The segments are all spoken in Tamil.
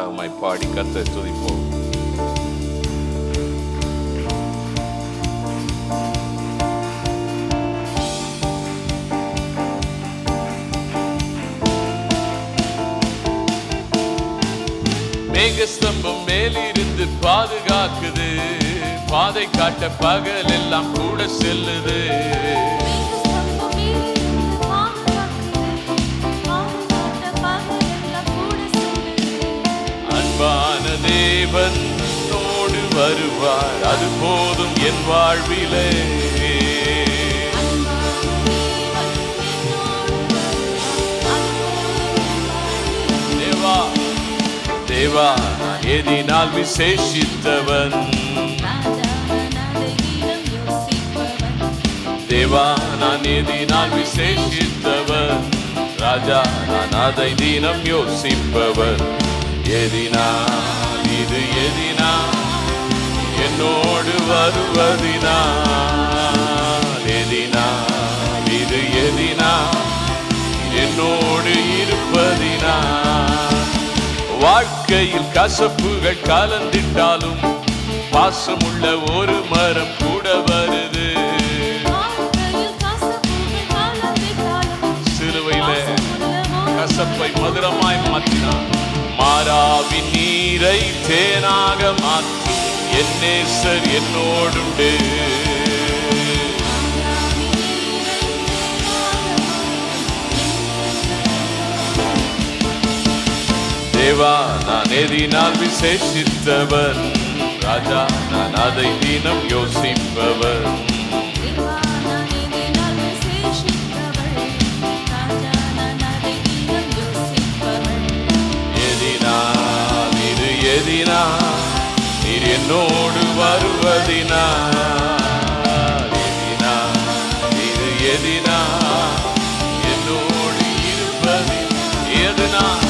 உற்சாகமாய் பாடி கர்த்தரை துதிப்போம். மேகஸ்தம்பம் மேலிருந்து பாதுகாக்குது, பாதை காட்ட பகல் எல்லாம் கூட செல்லுது. அன்பான தேவன் என்னோடு வருவார், அது போதும் என் வாழ்விலே. தேவா நான் எதினால் விசேஷித்தவன், தேவா நான் எதினால் விசேஷித்தவன், ராஜா நான் அதை தினம் யோசிப்பவன். எதினால் இது எதினால் என்னோடு வருவதினால், எதினால் இது எதினால் என்னோடு இருப்பதினால். வாழ்க்கையில் கசப்புகள் கலந்திட்டாலும் பாசமுள்ள ஒரு மரம் கூட வருது. சிலுவையில கசப்பை மதுரமாய் மாற்றினான், மாறாவின் நீரை தேனாக மாற்றும் என் நேசர் என்னோடுண்டு. தேவா நான் எதினால் விசேஷித்தவன், ராஜா நான் அதை தினம் யோசிப்பவன். எதினால் இது எதினால் நீர் என்னோடு வருவதினால், எதினால் இது எதினால் என்னோடு இருப்பதி. எதினால்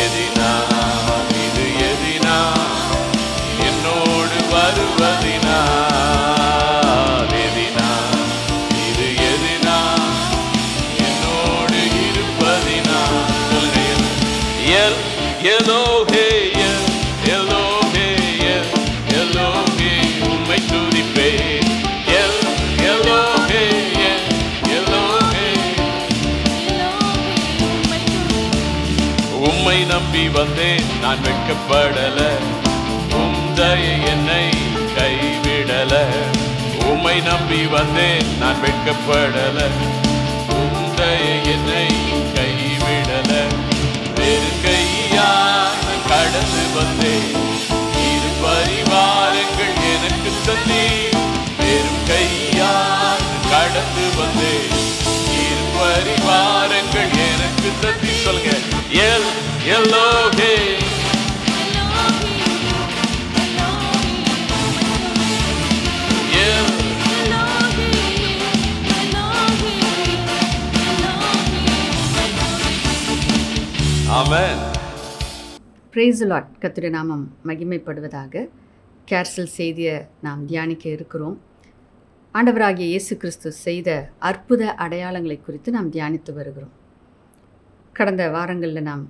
எதினால் இது எதினால் என்னோடு வருவதினால், எதினால் இது எதினால் என்னோடு இருப்பதினால். எல் எலோஹே எல் எலோஹே எல் எலோஹே உம்மை துதிப்பேன். எல் எலோஹே எல் எலோஹே உம்மை நம்பி வந்தேன் நான் வெட்கப்படல, உம் தயை என்னை கைவிடல. உம்மை நம்பி வந்தேன் நான் வெட்கப்படல, உம் தயை என்னை கைவிடல. வெறுங்கையா நான் கடந்து வந்தேன், இரு பரிவாரங்கள் எனக்கு தந்தீர். வெறும் கையா கடந்து வந்தேன், இரு பரிவாரங்கள் எனக்கு தந்தீர். சொல்லுங்க எல் எலோஹே. ஆமென். Praise the Lord. கர்த்தருடைய நாமம் மகிமைப்படுவதாக. கேர்சல் செய்தியை நாம் தியானிக்க இருக்கிறோம். ஆண்டவராகிய இயேசு கிறிஸ்து செய்த அற்புத அடையாளங்களை குறித்து நாம் தியானித்து வருகிறோம். கடந்த வாரங்களில் நாம்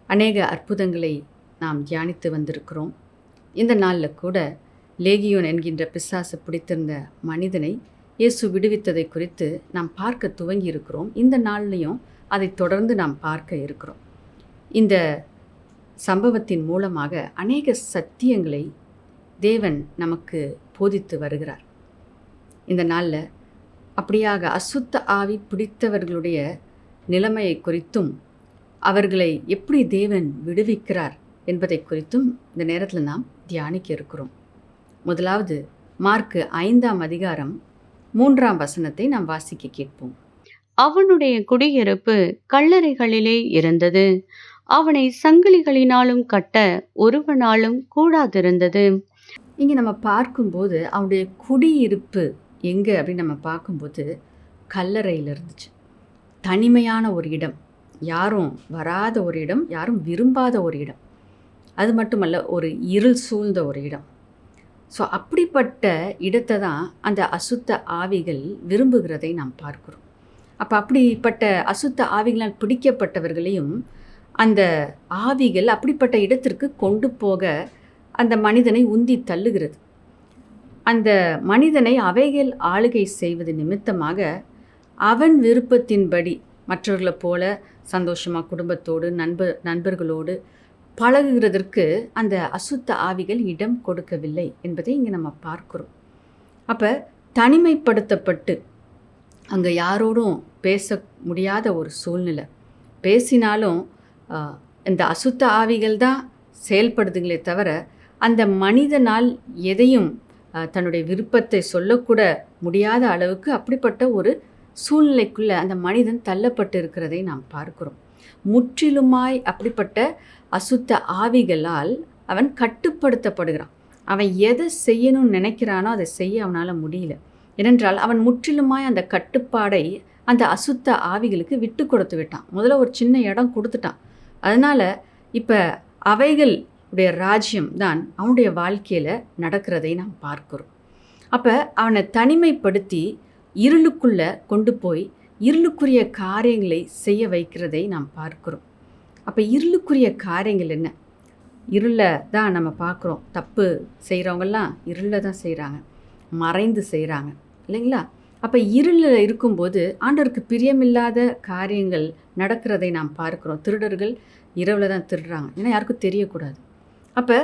அநேக அற்புதங்களை நாம் தியானித்து வந்திருக்கிறோம். இந்த நாளில் கூட லேகியோன் என்கின்ற பிசாசு பிடித்திருந்த மனிதனை இயேசு விடுவித்ததை குறித்து நாம் பார்க்க துவங்கி இருக்கிறோம். இந்த நாள்லையும் அதை தொடர்ந்து நாம் பார்க்க இருக்கிறோம். இந்த சம்பவத்தின் மூலமாக அநேக சத்தியங்களை தேவன் நமக்கு போதித்து வருகிறார். இந்த நாளில் அப்படியாக அசுத்த ஆவி பிடித்தவர்களுடைய நிலைமையை குறித்தும் அவர்களை எப்படி தேவன் விடுவிக்கிறார் என்பதை குறித்தும் இந்த நேரத்தில் நாம் தியானிக்க இருக்கிறோம். முதலாவது மார்க்கு 5ஆம் அதிகாரம் 3ஆம் வசனத்தை நாம் வாசிக்க கேட்போம். அவனுடைய குடியிருப்பு கல்லறைகளிலே இருந்தது, அவனை சங்கிலிகளினாலும் கட்ட ஒருவனாலும் கூடாதிருந்தது. இங்கே நம்ம பார்க்கும்போது அவனுடைய குடியிருப்பு எங்கே அப்படின்னு நம்ம பார்க்கும்போது கல்லறையில் இருந்துச்சு. தனிமையான ஒரு இடம், யாரும் வராத ஒரு இடம், யாரும் விரும்பாத ஒரு இடம். அது மட்டுமல்ல, ஒரு இருள் சூழ்ந்த ஒரு இடம். ஸோ அப்படிப்பட்ட இடத்தை தான் அந்த அசுத்த ஆவிகள் விரும்புகிறதை நாம் பார்க்கிறோம். அப்போ அப்படிப்பட்ட அசுத்த ஆவிகளால் பிடிக்கப்பட்டவர்களையும் அந்த ஆவிகள் அப்படிப்பட்ட இடத்திற்கு கொண்டு போக அந்த மனிதனை உந்தி தள்ளுகிறது. அந்த மனிதனை அவைகள் ஆளுகை செய்வது நிமித்தமாக அவன் விருப்பத்தின்படி மற்றவர்களைப் போல சந்தோஷமாக குடும்பத்தோடு நண்பர்களோடு பழகுகிறதற்கு அந்த அசுத்த ஆவிகள் இடம் கொடுக்கவில்லை என்பதை இங்கே நம்ம பார்க்கிறோம். அப்போ தனிமைப்படுத்தப்பட்டு அங்கே யாரோடும் பேச முடியாத ஒரு சூழ்நிலை, பேசினாலும் இந்த அசுத்த ஆவிகள் தான் செயல்படுதுங்களே தவிர அந்த மனிதனால் எதையும் தன்னுடைய விருப்பத்தை சொல்லக்கூட முடியாத அளவுக்கு அப்படிப்பட்ட ஒரு சூழ்நிலைக்குள்ளே அந்த மனிதன் தள்ளப்பட்டு இருக்கிறதை நாம் பார்க்கிறோம். முற்றிலுமாய் அப்படிப்பட்ட அசுத்த ஆவிகளால் அவன் கட்டுப்படுத்தப்படுகிறான். அவன் எதை செய்யணும்னு நினைக்கிறானோ அதை செய்ய அவனால் முடியல. ஏனென்றால் அவன் முற்றிலுமாய் அந்த கட்டுப்பாடை அந்த அசுத்த ஆவிகளுக்கு விட்டு கொடுத்து விட்டான். முதல்ல ஒரு சின்ன இடம் கொடுத்துட்டான். அதனால் இப்போ அவைகளுடைய ராஜ்யம் தான் அவனுடைய வாழ்க்கையில் நடக்கிறதை நாம் பார்க்கிறோம். அப்போ அவனை தனிமைப்படுத்தி இருளுக்குள்ளே கொண்டு போய் இருளுக்குரிய காரியங்களை செய்ய வைக்கிறதை நாம் பார்க்கிறோம். அப்போ இருளுக்குரிய காரியங்கள் என்ன? இருளில் தான் நம்ம பார்க்குறோம். தப்பு செய்கிறவங்கெல்லாம் இருளில் தான் செய்கிறாங்க, மறைந்து செய்கிறாங்க இல்லைங்களா? அப்போ இருளில் இருக்கும்போது ஆண்டவருக்கு பிரியமில்லாத காரியங்கள் நடக்கிறதை நாம் பார்க்குறோம். திருடர்கள் இரவில் தான் திருடுறாங்க, ஏன்னா யாருக்கும் தெரியக்கூடாது. அப்போ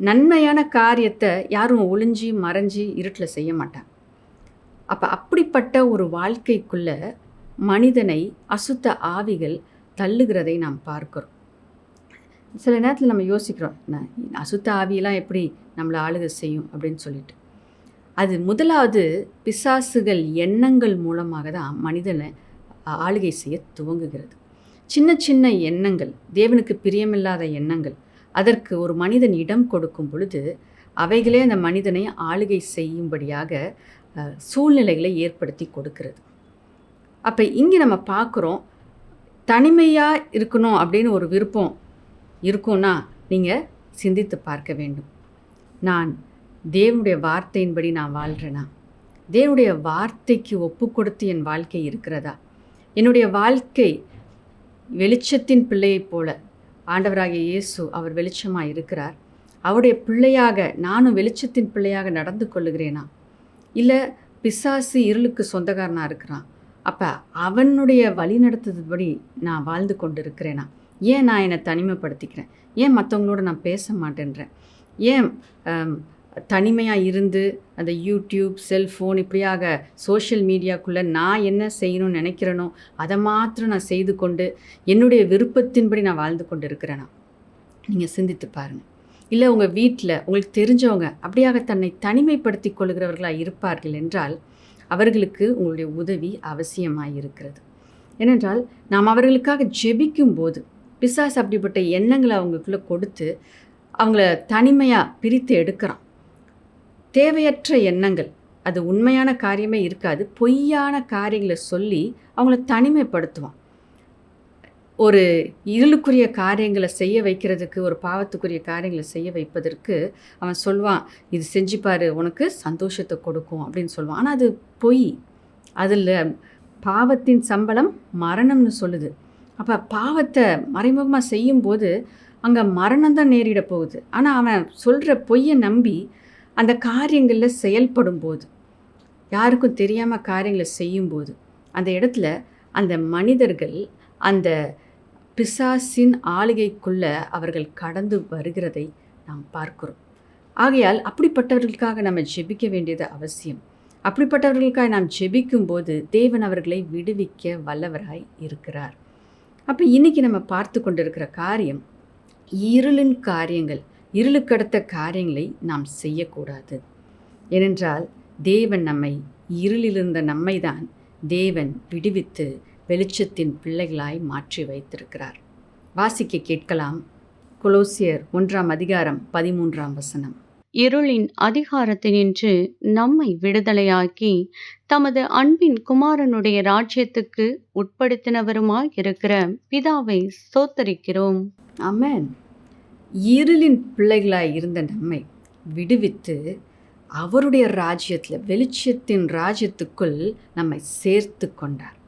நன்மையான காரியத்தை யாரும் ஒளிஞ்சி மறைஞ்சி இருட்டில் செய்ய மாட்டாங்க. அப்போ அப்படிப்பட்ட ஒரு வாழ்க்கைக்குள்ளே மனிதனை அசுத்த ஆவிகள் தள்ளுகிறதை நாம் பார்க்கிறோம். சில நேரத்தில் நம்ம யோசிக்கிறோம், அசுத்த ஆவியெல்லாம் எப்படி நம்மளை ஆளுகை செய்யும் அப்படின்னு சொல்லிட்டு. அது முதலாவது பிசாசுகள் எண்ணங்கள் மூலமாக தான் மனிதனை ஆளுகை செய்ய துவங்குகிறது. சின்ன சின்ன எண்ணங்கள், தேவனுக்கு பிரியமில்லாத எண்ணங்கள், அதற்கு ஒரு மனிதன் இடம் கொடுக்கும் பொழுது அவைகளே அந்த மனிதனை ஆளுகை செய்யும்படியாக சூழ்நிலைகளை ஏற்படுத்தி கொடுக்கிறது. அப்போ இங்கே நம்ம பார்க்குறோம், தனிமையாக இருக்கணும் அப்படின்னு ஒரு விருப்பம் இருக்கும்னா நீங்கள் சிந்தித்து பார்க்க வேண்டும். நான் தேவனுடைய வார்த்தையின்படி நான் வாழ்கிறேனா? தேவனுடைய வார்த்தைக்கு ஒப்பு கொடுத்து என் வாழ்க்கை இருக்கிறதா? என்னுடைய வாழ்க்கை வெளிச்சத்தின் பிள்ளையைப் போல, ஆண்டவராகிய இயேசு அவர் வெளிச்சமாக இருக்கிறார், அவருடைய பிள்ளையாக நானும் வெளிச்சத்தின் பிள்ளையாக நடந்து கொள்ளுகிறேனா? இல்லை பிசாசு இருளுக்கு சொந்தக்காரனாக இருக்கிறான், அப்போ அவனுடைய வழி நடத்துறதுபடி நான் வாழ்ந்து கொண்டு இருக்கிறேனா? ஏன் நான் என்னை தனிமைப்படுத்திக்கிறேன்? ஏன் மற்றவங்களோட நான் பேச மாட்டேன்றேன்? ஏன் தனிமையாக இருந்து அந்த யூடியூப், செல்ஃபோன் இப்படியாக சோஷியல் மீடியாக்குள்ளே நான் என்ன செய்யணும்னு நினைக்கிறேனோ அதை மாத்திரம் நான் செய்து கொண்டு என்னுடைய விருப்பத்தின்படி நான் வாழ்ந்து கொண்டு இருக்கிறேனா? நீங்கள் சிந்தித்து பாருங்கள். இல்லை உங்கள் வீட்டில் உங்களுக்கு தெரிஞ்சவங்க அப்படியாக தன்னை தனிமைப்படுத்தி கொள்கிறவர்களாக இருப்பார்கள் என்றால் அவர்களுக்கு உங்களுடைய உதவி அவசியமாக இருக்கிறது. ஏனென்றால் நாம் அவர்களுக்காக ஜெபிக்கும் போது பிசாசு அப்படிப்பட்ட எண்ணங்களை அவங்களுக்குள்ளே கொடுத்து அவங்கள தனிமையாக பிரித்து எடுக்கிறான். தேவையற்ற எண்ணங்கள், அது உண்மையான காரியமே இருக்காது, பொய்யான காரியங்களை சொல்லி அவங்கள தனிமைப்படுத்துவான். ஒரு இருளுக்குரிய காரியங்களை செய்ய வைக்கிறதுக்கு, ஒரு பாவத்துக்குரிய காரியங்களை செய்ய வைப்பதற்கு அவன் சொல்வான், இது செஞ்சுப்பார் உனக்கு சந்தோஷத்தை கொடுக்கும் அப்படின்னு சொல்லுவான். ஆனால் அது பொய். அதில் பாவத்தின் சம்பளம் மரணம்னு சொல்லுது. அப்போ பாவத்தை மறைமுகமாக செய்யும்போது அங்கே மரணம் தான் நேரிட போகுது. ஆனால் அவன் சொல்கிற பொய்யை நம்பி அந்த காரியங்களில் செயல்படும் போது, யாருக்கும் தெரியாமல் காரியங்களை செய்யும்போது அந்த இடத்துல அந்த மனிதர்கள் அந்த பிசாசின் ஆளுகைக்குள்ளே அவர்கள் கடந்து வருகிறதை நாம் பார்க்கிறோம். ஆகையால் அப்படிப்பட்டவர்களுக்காக நம்ம ஜெபிக்க வேண்டியது அவசியம். அப்படிப்பட்டவர்களுக்காக நாம் ஜெபிக்கும்போது தேவன் அவர்களை விடுவிக்க வல்லவராய் இருக்கிறார். அப்போ இன்றைக்கி நம்ம பார்த்து கொண்டிருக்கிற காரியம் இருளின் காரியங்கள், இருளுக்கடுத்த காரியங்களை நாம் செய்யக்கூடாது. ஏனென்றால் தேவன் நம்மை இருளிலிருந்த நம்மை தான் தேவன் விடுவித்து வெளிச்சத்தின் பிள்ளைகளாய் மாற்றி வைத்திருக்கிறார். வாசிக்க கேட்கலாம். கொலோசியர் 1:13 இருளின் அதிகாரத்தினின்று நம்மை விடுதலையாக்கி தமது அன்பின் குமாரனுடைய ராஜ்யத்துக்கு உட்படுத்தினவருமாயிருக்கிற பிதாவை ஸ்தோத்தரிக்கிறோம். ஆமென். இருளின் பிள்ளைகளாய் இருந்த நம்மை விடுவித்து அவருடைய ராஜ்யத்தில், வெளிச்சத்தின் ராஜ்யத்துக்குள் நம்மை சேர்த்து கொண்டார்.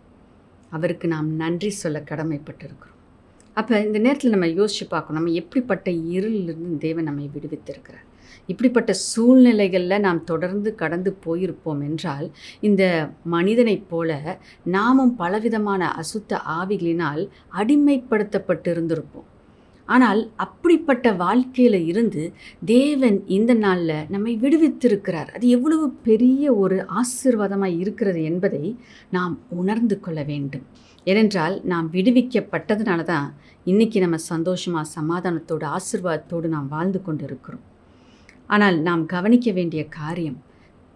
அவருக்கு நாம் நன்றி சொல்ல கடமைப்பட்டிருக்கிறோம். அப்போ இந்த நேரத்தில் நம்ம யோசித்து பார்க்கணும், நம்ம எப்படிப்பட்ட இருளிலிருந்து தேவன் நம்மை விடுவித்திருக்கிறார். இப்படிப்பட்ட சூழ்நிலைகளில் நாம் தொடர்ந்து கடந்து போயிருப்போம் என்றால், இந்த மனிதனைப் போல நாமும் பலவிதமான அசுத்த ஆவிகளினால் அடிமைப்படுத்தப்பட்டு இருந்திருப்போம். ஆனால் அப்படிப்பட்ட வாழ்க்கையில் இருந்து தேவன் இந்த நாளில் நம்மை விடுவித்திருக்கிறார். அது எவ்வளவு பெரிய ஒரு ஆசீர்வாதமாக இருக்கிறது என்பதை நாம் உணர்ந்து கொள்ள வேண்டும். ஏனென்றால் நாம் விடுவிக்கப்பட்டதுனால தான் இன்றைக்கி நம்ம சந்தோஷமாக, சமாதானத்தோடு, ஆசீர்வாதத்தோடு நாம் வாழ்ந்து கொண்டு இருக்கிறோம். ஆனால் நாம் கவனிக்க வேண்டிய காரியம்,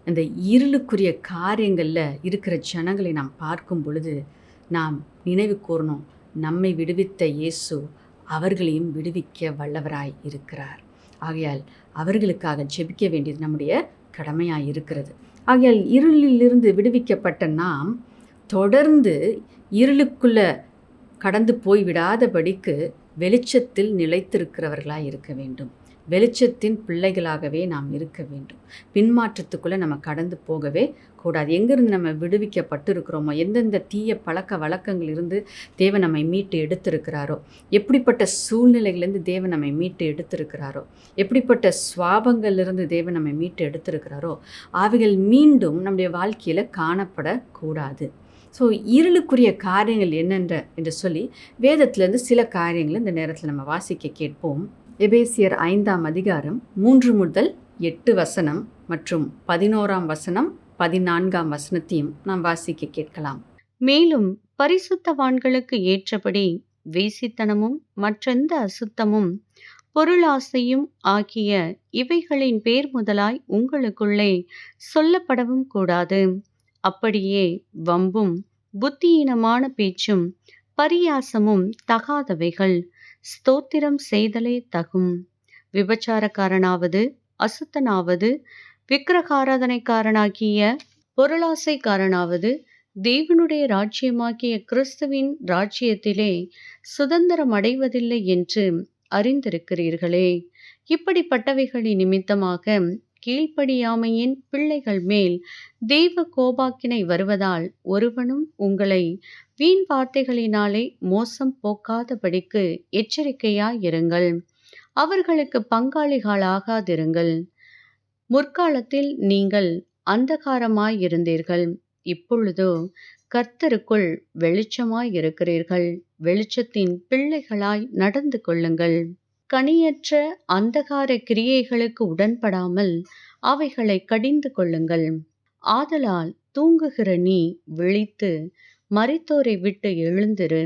இந்த இருளுக்குரிய காரியங்களில் இருக்கிற ஜனங்களை நாம் பார்க்கும் பொழுது நாம் நினைவு கூறணும், நம்மை விடுவித்த இயேசு அவர்களையும் விடுவிக்க வல்லவராய் இருக்கிறார். ஆகையால் அவர்களுக்காக ஜெபிக்க வேண்டியது நம்முடைய கடமையாக இருக்கிறது. ஆகையால் இருளிலிருந்து விடுவிக்கப்பட்ட நாம் தொடர்ந்து இருளுக்குள்ளே கடந்து போய்விடாதபடிக்கு வெளிச்சத்தில் நிலைத்திருக்கிறவர்களாக இருக்க வேண்டும். வெளிச்சத்தின் பிள்ளைகளாகவே நாம் இருக்க வேண்டும். பின்மாற்றத்துக்குள்ளே நம்ம கடந்து போகவே கூடாது. எங்கேருந்து நம்ம விடுவிக்கப்பட்டு இருக்கிறோமோ, எந்தெந்த தீய பழக்க வழக்கங்கள் இருந்து தேவன் நம்மை மீட்டு எடுத்திருக்கிறாரோ, எப்படிப்பட்ட சூழ்நிலைகளிலிருந்து தேவன் நம்மை மீட்டு எடுத்திருக்கிறாரோ, எப்படிப்பட்ட சுவாபங்கள்லேருந்து தேவன் நம்மை மீட்டு எடுத்திருக்கிறாரோ, அவைகள் மீண்டும் நம்முடைய வாழ்க்கையில் காணப்படக்கூடாது. ஸோ இருளுக்குரிய காரியங்கள் என்னென்ற என்று சொல்லி வேதத்திலேருந்து சில காரியங்களை இந்த நேரத்தில் நம்ம வாசிக்க கேட்போம். எபேசியர் 5ஆம் அதிகாரம் 3 முதல் 8 வசனம் மற்றும் 11ஆம் வசனம் 14ஆம் வசனத்தையும் நாம் வாசிக்க கேட்கலாம். மேலும் பரிசுத்தவான்களுக்கு ஏற்றபடி வேசித்தனமும் மற்றெந்த அசுத்தமும் பொருளாசையும் ஆகிய இவைகளின் பேர் முதலாய் உங்களுக்குள்ளே சொல்லப்படவும் கூடாது. அப்படியே வம்பும் புத்தியீனமான பேச்சும் பரியாசமும் தகாதவைகள், ஸ்தோத்திரம் செய்தலே தகும். விபச்சாரக்காரனாவது, அசுத்தனாவது, விக்கிரகாராதனைக்காரனாகிய பொருளாசைக்காரனாவது தேவனுடைய ராஜ்யமாகிய கிறிஸ்துவின் ராஜ்யத்திலே சுதந்திரம் அடைவதில்லை என்று அறிந்திருக்கிறீர்களே. இப்படிப்பட்டவைகளின் நிமித்தமாக கீழ்ப்படியாமையின் பிள்ளைகள் மேல் தெய்வ கோபாக்கினை வருவதால் ஒருவனும் உங்களை வீண் வார்த்தைகளினாலே மோசம் போக்காதபடிக்கு எச்சரிக்கையாயிருங்கள். அவர்களுக்கு பங்காளிகளாகாதிருங்கள். முற்காலத்தில் நீங்கள் அந்தகாரமாயிருந்தீர்கள், இப்பொழுதோ கர்த்தருக்குள் வெளிச்சமாயிருக்கிறீர்கள். வெளிச்சத்தின் பிள்ளைகளாய் நடந்து கொள்ளுங்கள். கனியற்ற அந்தகார கிரியைகளுக்கு உடன்படாமல் அவைகளை கடிந்து கொள்ளுங்கள். ஆதலால் தூங்குகிற நீ விழித்து மரித்தோரை விட்டு எழுந்திரு.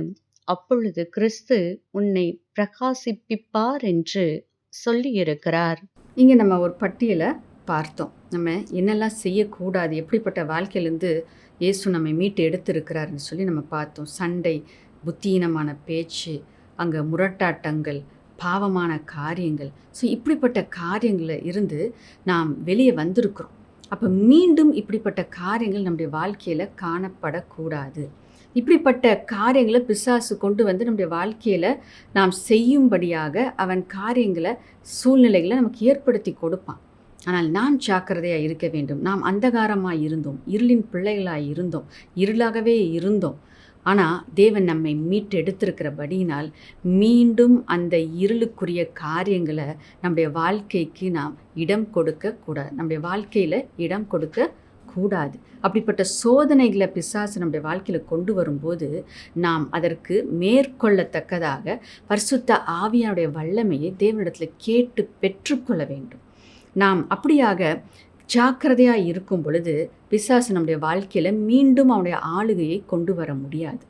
அப்பொழுது கிறிஸ்து உன்னை பிரகாசிப்பிப்பார் என்று சொல்லியிருக்கிறார். இங்கே நம்ம ஒரு பட்டியலை பார்த்தோம். நம்ம என்னெல்லாம் செய்யக்கூடாது, எப்படிப்பட்ட வாழ்க்கையிலேருந்து இயேசு நம்மை மீட்டு எடுத்திருக்கிறாருன்னு சொல்லி நம்ம பார்த்தோம். சண்டை, புத்தியீனமான பேச்சு, அங்கே முரட்டாட்டங்கள், பாவமான காரியங்கள். ஸோ இப்படிப்பட்ட காரியங்களில் இருந்து நாம் வெளியே வந்திருக்கிறோம். அப்போ மீண்டும் இப்படிப்பட்ட காரியங்கள் நம்முடைய வாழ்க்கையில் காணப்படக்கூடாது. இப்படிப்பட்ட காரியங்களை பிசாசு கொண்டு வந்து நம்முடைய வாழ்க்கையில் நாம் செய்யும்படியாக அவன் காரியங்களை, சூழ்நிலைகளை நமக்கு ஏற்படுத்தி கொடுப்பான். ஆனால் நாம் ஜாக்கிரதையாக இருக்க வேண்டும். நாம் அந்தகாரமாக இருந்தோம், இருளின் பிள்ளைகளாக இருந்தோம், இருளாகவே இருந்தோம். ஆனால் தேவன் நம்மை மீட்டு எடுத்திருக்கிறபடியினால் மீண்டும் அந்த இருளுக்குரிய காரியங்களை நம்முடைய வாழ்க்கைக்கு நாம் இடம் கொடுக்கக்கூடாது. நம்முடைய வாழ்க்கையில் இடம் கொடுக்கக்கூடாது. அப்படிப்பட்ட சோதனைகளை பிசாசு நம்முடைய வாழ்க்கையில் கொண்டு வரும்போது நாம் அதற்கு மேற்கொள்ளத்தக்கதாக பரிசுத்த ஆவியானுடைய வல்லமையை தேவனிடத்தில் கேட்டு பெற்றுக்கொள்ள வேண்டும். நாம் அப்படியாக ஜாக்கிரதையாக இருக்கும் பொழுது பிசாசு நம்முடைய வாழ்க்கையில் மீண்டும் அவனுடைய ஆளுகையை கொண்டு வர முடியாது.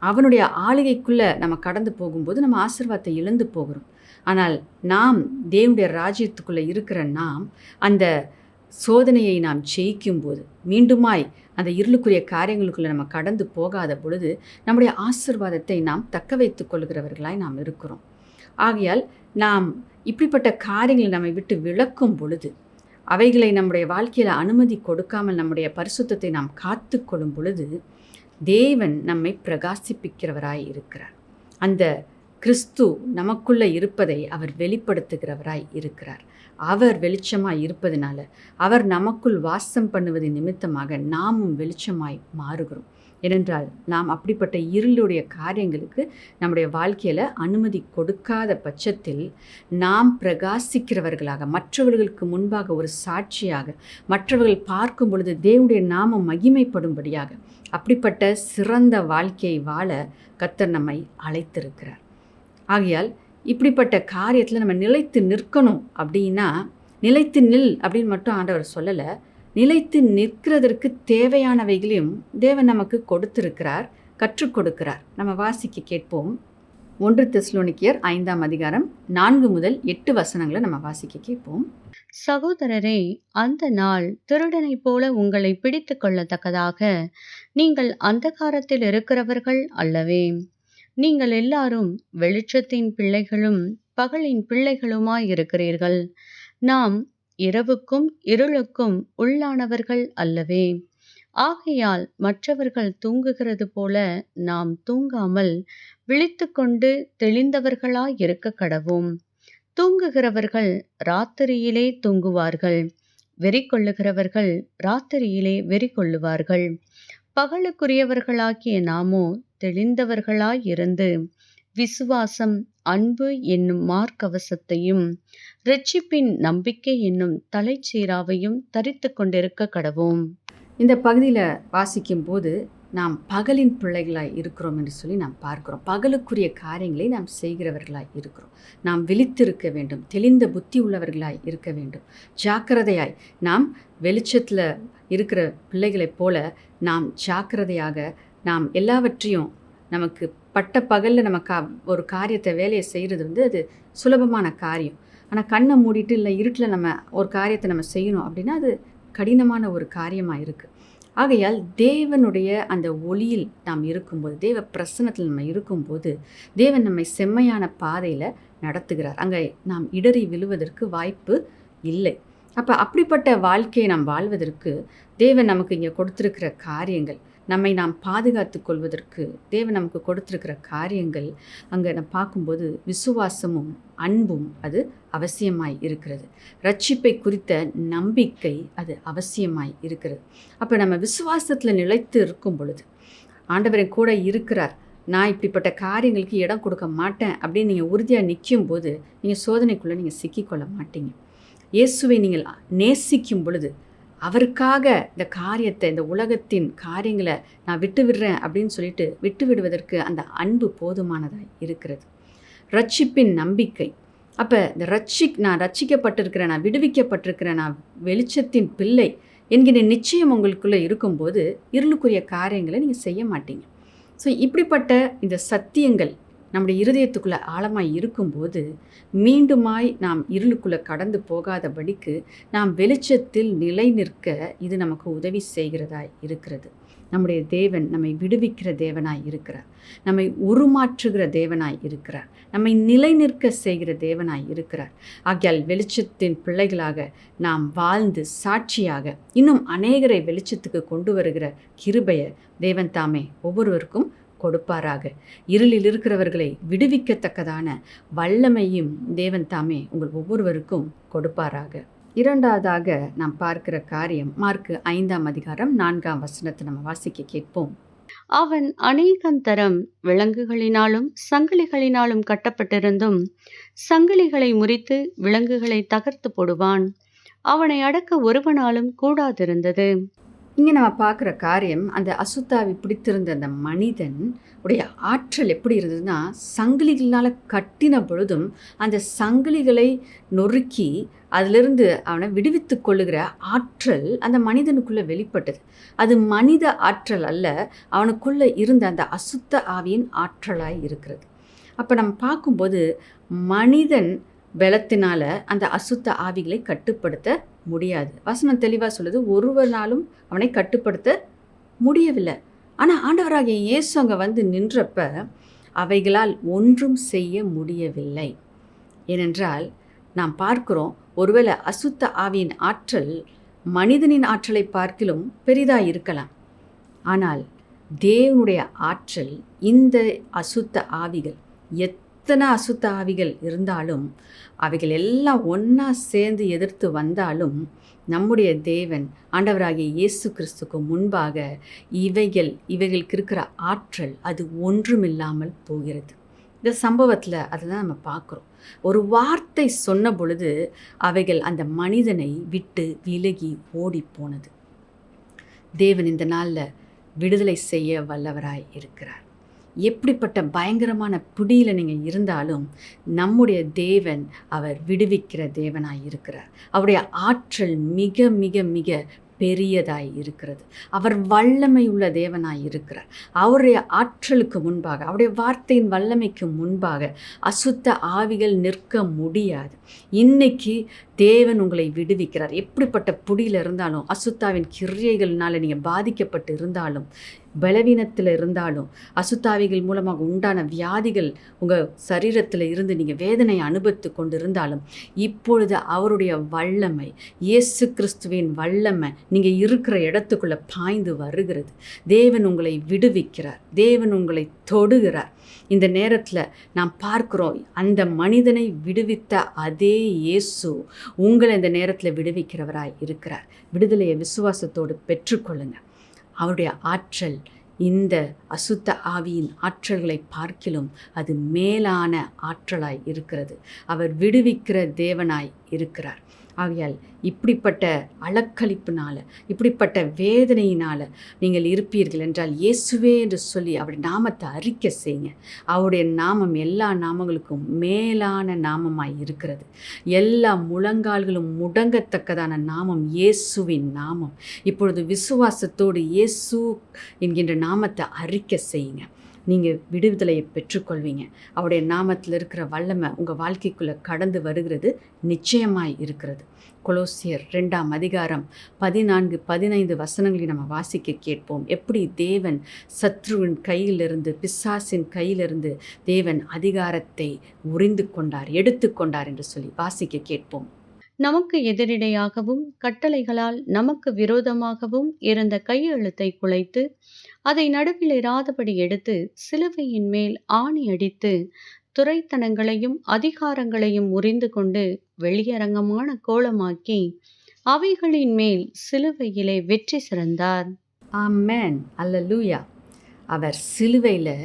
அவனுடைய ஆளுகைக்குள்ளே நம்ம கடந்து போகும்போது நம்ம ஆசீர்வாதத்தை இழந்து போகிறோம். ஆனால் நாம் தேவனுடைய ராஜ்யத்துக்குள்ளே இருக்கிற நாம் அந்த சோதனையை நாம் ஜெயிக்கும்போது, மீண்டுமாய் அந்த இருளுக்குரிய காரியங்களுக்குள்ளே நம்ம கடந்து போகாத பொழுது நம்முடைய ஆசீர்வாதத்தை நாம் தக்க வைத்து கொள்கிறவர்களாய் நாம் இருக்கிறோம். ஆகையால் நாம் இப்படிப்பட்ட காரியங்களை நம்மை விட்டு விலக்கும் பொழுது, அவைகளை நம்முடைய வாழ்க்கையில் அனுமதி கொடுக்காமல் நம்முடைய பரிசுத்தத்தை நாம் காத்து கொள்ளும் பொழுது தேவன் நம்மை பிரகாசிப்பிக்கிறவராய் இருக்கிறார். அந்த கிறிஸ்து நமக்குள்ளே இருப்பதை அவர் வெளிப்படுத்துகிறவராய் இருக்கிறார். அவர் வெளிச்சமாய் இருப்பதனால, அவர் நமக்குள் வாசம் பண்ணுவதின் நிமித்தமாக நாமும் வெளிச்சமாய் மாறுகிறோம். ஏனென்றால் நாம் அப்படிப்பட்ட இருளுடைய காரியங்களுக்கு நம்முடைய வாழ்க்கையில் அனுமதி கொடுக்காத பட்சத்தில் நாம் பிரகாசிக்கிறவர்களாக, மற்றவர்களுக்கு முன்பாக ஒரு சாட்சியாக, மற்றவர்கள் பார்க்கும் பொழுது தேவனுடைய நாமம் மகிமைப்படும்படியாக அப்படிப்பட்ட சிறந்த வாழ்க்கையை வாழ கர்த்தர் நம்மை அழைத்திருக்கிறார். ஆகையால் இப்படிப்பட்ட காரியத்தில் நம்ம நிலைத்து நிற்கணும் அப்படின்னா, நிலைத்து நில் அப்படின்னு மட்டும் ஆண்டவர் சொல்லலை, நிலைத்து நிற்கிறதற்கு தேவையானவைகளையும் தேவன் நமக்கு கொடுத்திருக்கிறார், கற்றுக் கொடுக்கிறார். நம்ம வாசிக்க கேட்போம். 1 தெசலோனிக்கேயர் 5ஆம் அதிகாரம் 4 முதல் 8 வசனங்களை நம்ம வாசிக்க கேட்போம். சகோதரரே, அந்த நாள் திருடனைப் போல உங்களை பிடித்து கொள்ளத்தக்கதாக நீங்கள் அந்தகாரத்தில் இருக்கிறவர்கள் அல்லவே. நீங்கள் எல்லாரும் வெளிச்சத்தின் பிள்ளைகளும் பகலின் பிள்ளைகளுமாயிருக்கிறீர்கள். நாம் இரவுக்கும் இருளுக்கும் உள்ளானவர்கள் அல்லவே. ஆகையால் மற்றவர்கள் தூங்குகிறது போல நாம் தூங்காமல் விழித்துக்கொண்டு தெளிந்தவர்களாயிருக்க கடவோம். தூங்குகிறவர்கள் ராத்திரியிலே தூங்குவார்கள், வெறி கொள்ளுகிறவர்கள் ராத்திரியிலே வெறி கொள்ளுவார்கள். பகலுக்குரியவர்களாகிய நாமோ தெளிந்தவர்களாயிருந்து விசுவாசம், அன்பு என்னும் மார்க்கவசத்தையும் இரட்சிப்பின் நம்பிக்கை என்னும் தலைச்சீராவையும் தரித்து கொண்டிருக்க கடவோம். இந்த பகுதியில் வாசிக்கும் போது நாம் பகலின் பிள்ளைகளாய் இருக்கிறோம் என்று சொல்லி நாம் பார்க்கிறோம். பகலுக்குரிய காரியங்களை நாம் செய்கிறவர்களாய் இருக்கிறோம். நாம் விழித்திருக்க வேண்டும், தெளிந்த புத்தி உள்ளவர்களாய் இருக்க வேண்டும், ஜாக்கிரதையாய். நாம் வெளிச்சத்தில் இருக்கிற பிள்ளைகளைப் போல நாம் ஜாக்கிரதையாக, நாம் எல்லாவற்றையும் நமக்கு பட்ட பகலில் நமக்கு ஒரு காரியத்தை, வேலையை செய்கிறது அது சுலபமான காரியம். ஆனால் கண்ணை மூடிட்டு இல்லை இருட்டில் நம்ம ஒரு காரியத்தை நம்ம செய்யணும் அப்படின்னா அது கடினமான ஒரு காரியமாக இருக்குது. ஆகையால் தேவனுடைய அந்த ஒளியில் நாம் இருக்கும்போது, தேவ பிரசன்னத்தில் நம்ம இருக்கும்போது தேவன் நம்மை செம்மையான பாதையில் நடத்துகிறார். அங்கே நாம் இடறி விழுவதற்கு வாய்ப்பு இல்லை. அப்போ அப்படிப்பட்ட வாழ்க்கையை நாம் வாழ்வதற்கு தேவன் நமக்கு இங்கே கொடுத்துருக்கிற காரியங்கள், நம்மை நாம் பாதுகாத்து கொள்வதற்கு தேவன் நமக்கு கொடுத்துருக்கிற காரியங்கள், அங்கே நம்ம பார்க்கும்போது விசுவாசமும் அன்பும் அது அவசியமாய் இருக்கிறது. ரட்சிப்பை குறித்த நம்பிக்கை அது அவசியமாய் இருக்கிறது. அப்போ நம்ம விசுவாசத்தில் நிலைத்து இருக்கும் பொழுது, ஆண்டவரை கூட இருக்கிறார், நான் இப்படிப்பட்ட காரியங்களுக்கு இடம் கொடுக்க மாட்டேன் அப்படின்னு நீங்கள் உறுதியாக நிற்கும் போது நீங்கள் சோதனைக்குள்ளே நீங்கள் சிக்கிக்கொள்ள மாட்டீங்க. இயேசுவை நீங்கள் நேசிக்கும் பொழுது, அவருக்காக இந்த காரியத்தை, இந்த உலகத்தின் காரியங்களை நான் விட்டு விடுறேன் அப்படின்னு சொல்லிட்டு விட்டு விடுவதற்கு அந்த அன்பு போதுமானதாக இருக்கிறது. ரட்சிப்பின் நம்பிக்கை. அப்போ இந்த நான் ரட்சிக்கப்பட்டிருக்கிறேன், நான் விடுவிக்கப்பட்டிருக்கிறேன், நான் வெளிச்சத்தின் பிள்ளை என்கிற நிச்சயம் உங்களுக்குள்ளே இருக்கும்போது இருளுக்குரிய காரியங்களை நீங்கள் செய்ய மாட்டீங்க. ஸோ இப்படிப்பட்ட இந்த சத்தியங்கள் நம்முடைய இருதயத்துக்குள்ளே ஆழமாய் இருக்கும்போது மீண்டுமாய் நாம் இருளுக்குள்ளே கடந்து போகாதபடிக்கு நாம் வெளிச்சத்தில் நிலை நிற்க இது நமக்கு உதவி செய்கிறதாய் இருக்கிறது. நம்முடைய தேவன் நம்மை விடுவிக்கிற தேவனாய் இருக்கிறார், நம்மை உருமாற்றுகிற தேவனாய் இருக்கிறார், நம்மை நிலை நிற்க செய்கிற தேவனாய் இருக்கிறார். ஆகையால் வெளிச்சத்தின் பிள்ளைகளாக நாம் வாழ்ந்து சாட்சியாக இன்னும் அநேகரை வெளிச்சத்துக்கு கொண்டு வருகிற கிருபையை தேவன் தாமே ஒவ்வொருவருக்கும் கொடுப்பாராக. இருளில் இருக்கிறவர்களை விடுவிக்கத்தக்கதான வல்லமையும் தேவன் தாமே உங்கள் ஒவ்வொருவருக்கும் கொடுப்பாராக. இரண்டாவதாக நாம் பார்க்கிற காரியம் மார்க்கு 5ஆம் அதிகாரம் 4ஆம் வசனத்தை நம்ம வாசிக்க கேட்போம். அவன் அநேகந்தரம் விலங்குகளினாலும் சங்கிலிகளினாலும் கட்டப்பட்டிருந்தும் சங்கிலிகளை முறித்து விலங்குகளை தகர்த்து போடுவான். அவனை அடக்க ஒருவனாலும் கூடாதிருந்தது. இங்கே நம்ம பார்க்குற காரியம், அந்த அசுத்தாவி பிடித்திருந்த அந்த மனிதன் உடைய ஆற்றல் எப்படி இருந்ததுன்னா, சங்கிலிகளால் கட்டின பொழுதும் அந்த சங்கிலிகளை நொறுக்கி அதிலிருந்து அவனை விடுவித்து கொள்ளுகிற ஆற்றல் அந்த மனிதனுக்குள்ளே வெளிப்பட்டது. அது மனித ஆற்றல் அல்ல, அவனுக்குள்ளே இருந்த அந்த அசுத்த ஆவியின் ஆற்றலாய் இருக்கிறது. அப்போ நம்ம பார்க்கும்போது மனிதன் பலத்தினால் அந்த அசுத்த ஆவிகளை கட்டுப்படுத்த முடியாது. வசனம் தெளிவாக சொல்லுது, ஒருவனாலும் அவனை கட்டுப்படுத்த முடியவில்லை. ஆனால் ஆண்டவராகிய இயேசு அங்கே வந்து நின்றப்ப அவைகளால் ஒன்றும் செய்ய முடியவில்லை. ஏனென்றால் நாம் பார்க்கிறோம், ஒருவேளை அசுத்த ஆவியின் ஆற்றல் மனிதனின் ஆற்றலை பார்க்கிலும் பெரிதாக இருக்கலாம். ஆனால் தேவனுடைய ஆற்றல் இந்த அசுத்த ஆவிகள் எத்தனை அசுத்த ஆவிகள் இருந்தாலும், அவைகள் எல்லாம் ஒன்றா சேர்ந்து எதிர்த்து வந்தாலும், நம்முடைய தேவன் ஆண்டவராகிய இயேசு கிறிஸ்துக்கு முன்பாக இவைகளுக்கு இருக்கிற ஆற்றல் அது ஒன்றுமில்லாமல் போகிறது. இந்த சம்பவத்தில் அதை தான் நம்ம பார்க்குறோம். ஒரு வார்த்தை சொன்ன பொழுது அவைகள் அந்த மனிதனை விட்டு விலகி ஓடி போனது. தேவன் இந்த நாளில் விடுதலை செய்ய வல்லவராய் இருக்கிறார். எப்படிப்பட்ட பயங்கரமான பிடியில் நீங்கள் இருந்தாலும் நம்முடைய தேவன் அவர் விடுவிக்கிற தேவனாய் இருக்கிறார். அவருடைய ஆற்றல் மிக மிக மிக பெரியதாய் இருக்கிறது. அவர் வல்லமை உள்ள தேவனாய் இருக்கிறார். அவருடைய ஆற்றலுக்கு முன்பாக, அவருடைய வார்த்தையின் வல்லமைக்கு முன்பாக அசுத்த ஆவிகள் நிற்க முடியாது. இன்னைக்கு தேவன் உங்களை விடுவிக்கிறார். எப்படிப்பட்ட புடியில் இருந்தாலும், அசுத்தாவின் கிரியைகள்னால நீங்கள் பாதிக்கப்பட்டு இருந்தாலும், பலவீனத்தில் இருந்தாலும், அசுத்தாவிகள் மூலமாக உண்டான வியாதிகள் உங்கள் சரீரத்தில் இருந்து நீங்கள் வேதனை அனுபவித்து கொண்டு இருந்தாலும், இப்பொழுது அவருடைய வல்லமை, இயேசு கிறிஸ்துவின் வல்லமை நீங்கள் இருக்கிற இடத்துக்குள்ளே பாய்ந்து வருகிறது. தேவன் உங்களை விடுவிக்கிறார். தேவன் உங்களை தொடுகிறார். இந்த நேரத்தில் நாம் பார்க்குறோம், அந்த மனிதனை விடுவித்த அதே இயேசு உங்களை இந்த நேரத்தில் விடுவிக்கிறவராய் இருக்கிறார். விடுதலையை விசுவாசத்தோடு பெற்றுக்கொள்ளுங்க. அவருடைய ஆற்றல் இந்த அசுத்த ஆவியின் ஆற்றல்களை பார்க்கிலும் அது மேலான ஆற்றலாய் இருக்கிறது. அவர் விடுவிக்கிற தேவனாய் இருக்கிறார். ஆகையால் இப்படிப்பட்ட அலக்களிப்பினால், இப்படிப்பட்ட வேதனையினால் நீங்கள் இருப்பீர்கள் என்றால் இயேசுவே என்று சொல்லி அவருடைய நாமத்தை அறிக்கை செய்யுங்க. அவருடைய நாமம் எல்லா நாமங்களுக்கும் மேலான நாமமாய் இருக்கிறது. எல்லா முழங்கால்களும் முடங்கத்தக்கதான நாமம் இயேசுவின் நாமம். இப்பொழுது விசுவாசத்தோடு இயேசு என்கின்ற நாமத்தை அறிக்கை செய்யுங்க. நீங்கள் விடுதலையை பெற்றுக்கொள்வீங்க. அவருடைய நாமத்தில் இருக்கிற வல்லமை உங்கள் வாழ்க்கைக்குள்ளே கடந்து வருகிறது, நிச்சயமாய் இருக்கிறது. கொலோசியர் 2ஆம் அதிகாரம் 14-15 வசனங்களை நம்ம வாசிக்க கேட்போம். எப்படி தேவன் சத்ருவின் கையிலிருந்து, பிசாசின் கையிலிருந்து தேவன் அதிகாரத்தை உரிந்து கொண்டார், எடுத்துக்கொண்டார் என்று சொல்லி வாசிக்க கேட்போம். நமக்கு எதிரிடையாகவும் கட்டளைகளால் நமக்கு விரோதமாகவும் இருந்த கையெழுத்தை குலைத்து அதை நடுவில் இராதபடி எடுத்து சிலுவையின் மேல் ஆணி அடித்து துரைத்தனங்களையும் அதிகாரங்களையும் உரிந்து கொண்டு வெளியரங்கமான கோலமாக்கி அவைகளின் மேல் சிலுவையிலே வெற்றி சிறந்தார். ஆமென், அல்லேலூயா. அவர் சிலுவையில்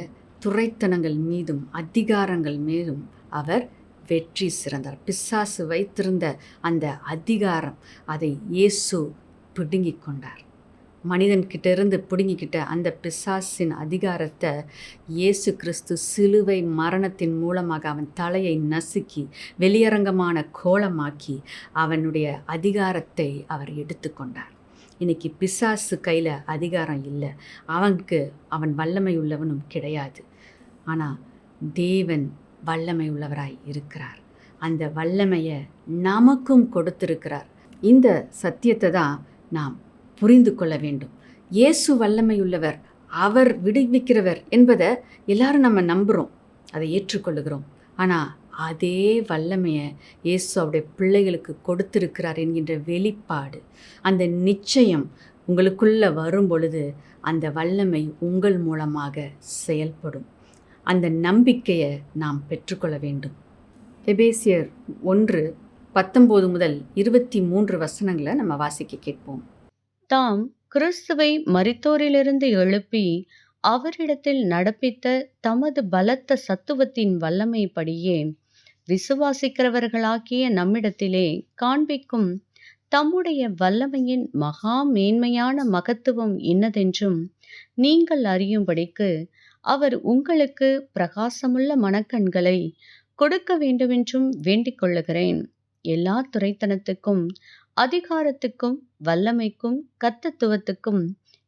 துரைத்தனங்கள் மீதும் அதிகாரங்கள் மீதும் அவர் வெற்றி சிறந்தார். பிசாசு வைத்திருந்த அந்த அதிகாரம் அதை இயேசு பிடுங்கி கொண்டார். மனிதன்கிட்ட இருந்து பிடுங்கிக்கிட்ட அந்த பிசாசின் அதிகாரத்தை இயேசு கிறிஸ்து சிலுவை மரணத்தின் மூலமாக அவன் தலையை நசுக்கி வெளியரங்கமான கோலமாக்கி அவனுடைய அதிகாரத்தை அவர் எடுத்துக்கொண்டார். இன்னைக்கு பிசாசு கையில் அதிகாரம் இல்லை, அவன் வல்லமை உள்ளவனும் கிடையாது. ஆனால் தேவன் வல்லமை உள்ளவராய் இருக்கிறார். அந்த வல்லமையை நமக்கும் கொடுத்திருக்கிறார். இந்த சத்தியத்தை தான் நாம் புரிந்து கொள்ள வேண்டும். இயேசு வல்லமை உள்ளவர், அவர் விடுவிக்கிறவர் என்பதை எல்லாரும் நம்ம நம்புகிறோம், அதை ஏற்றுக்கொள்ளுகிறோம். ஆனால் அதே வல்லமையை இயேசு அவருடைய பிள்ளைகளுக்கு கொடுத்திருக்கிறார் என்கின்ற வெளிப்பாடு, அந்த நிச்சயம் உங்களுக்குள்ளே வரும் பொழுது அந்த வல்லமை உங்கள் மூலமாக செயல்படும். அந்த நம்பிக்கையை நாம் பெற்றுக்கொள்ள வேண்டும். எபேசியர் 1:19-23 வசனங்களை நம்ம வாசிக்க கேட்போம். தாம் கிறிஸ்துவை மரித்தோரிலிருந்து எழுப்பி அவரிடத்தில் நடப்பித்த தமது பலத்த சத்துவத்தின் வல்லமைப்படியே விசுவாசிக்கிறவர்களாகிய நம்மிடத்திலே காண்பிக்கும் தம்முடைய வல்லமையின் மகா மேன்மையான மகத்துவம் இன்னதென்றும் நீங்கள் அறியும்படிக்கு அவர் உங்களுக்கு பிரகாசமுள்ள மனக்கண்களை கொடுக்க வேண்டுமென்றும் வேண்டிக் கொள்ளுகிறேன். எல்லா துரைத்தனத்துக்கும் அதிகாரத்துக்கும் வல்லமைக்கும் கர்த்தத்துவத்துக்கும்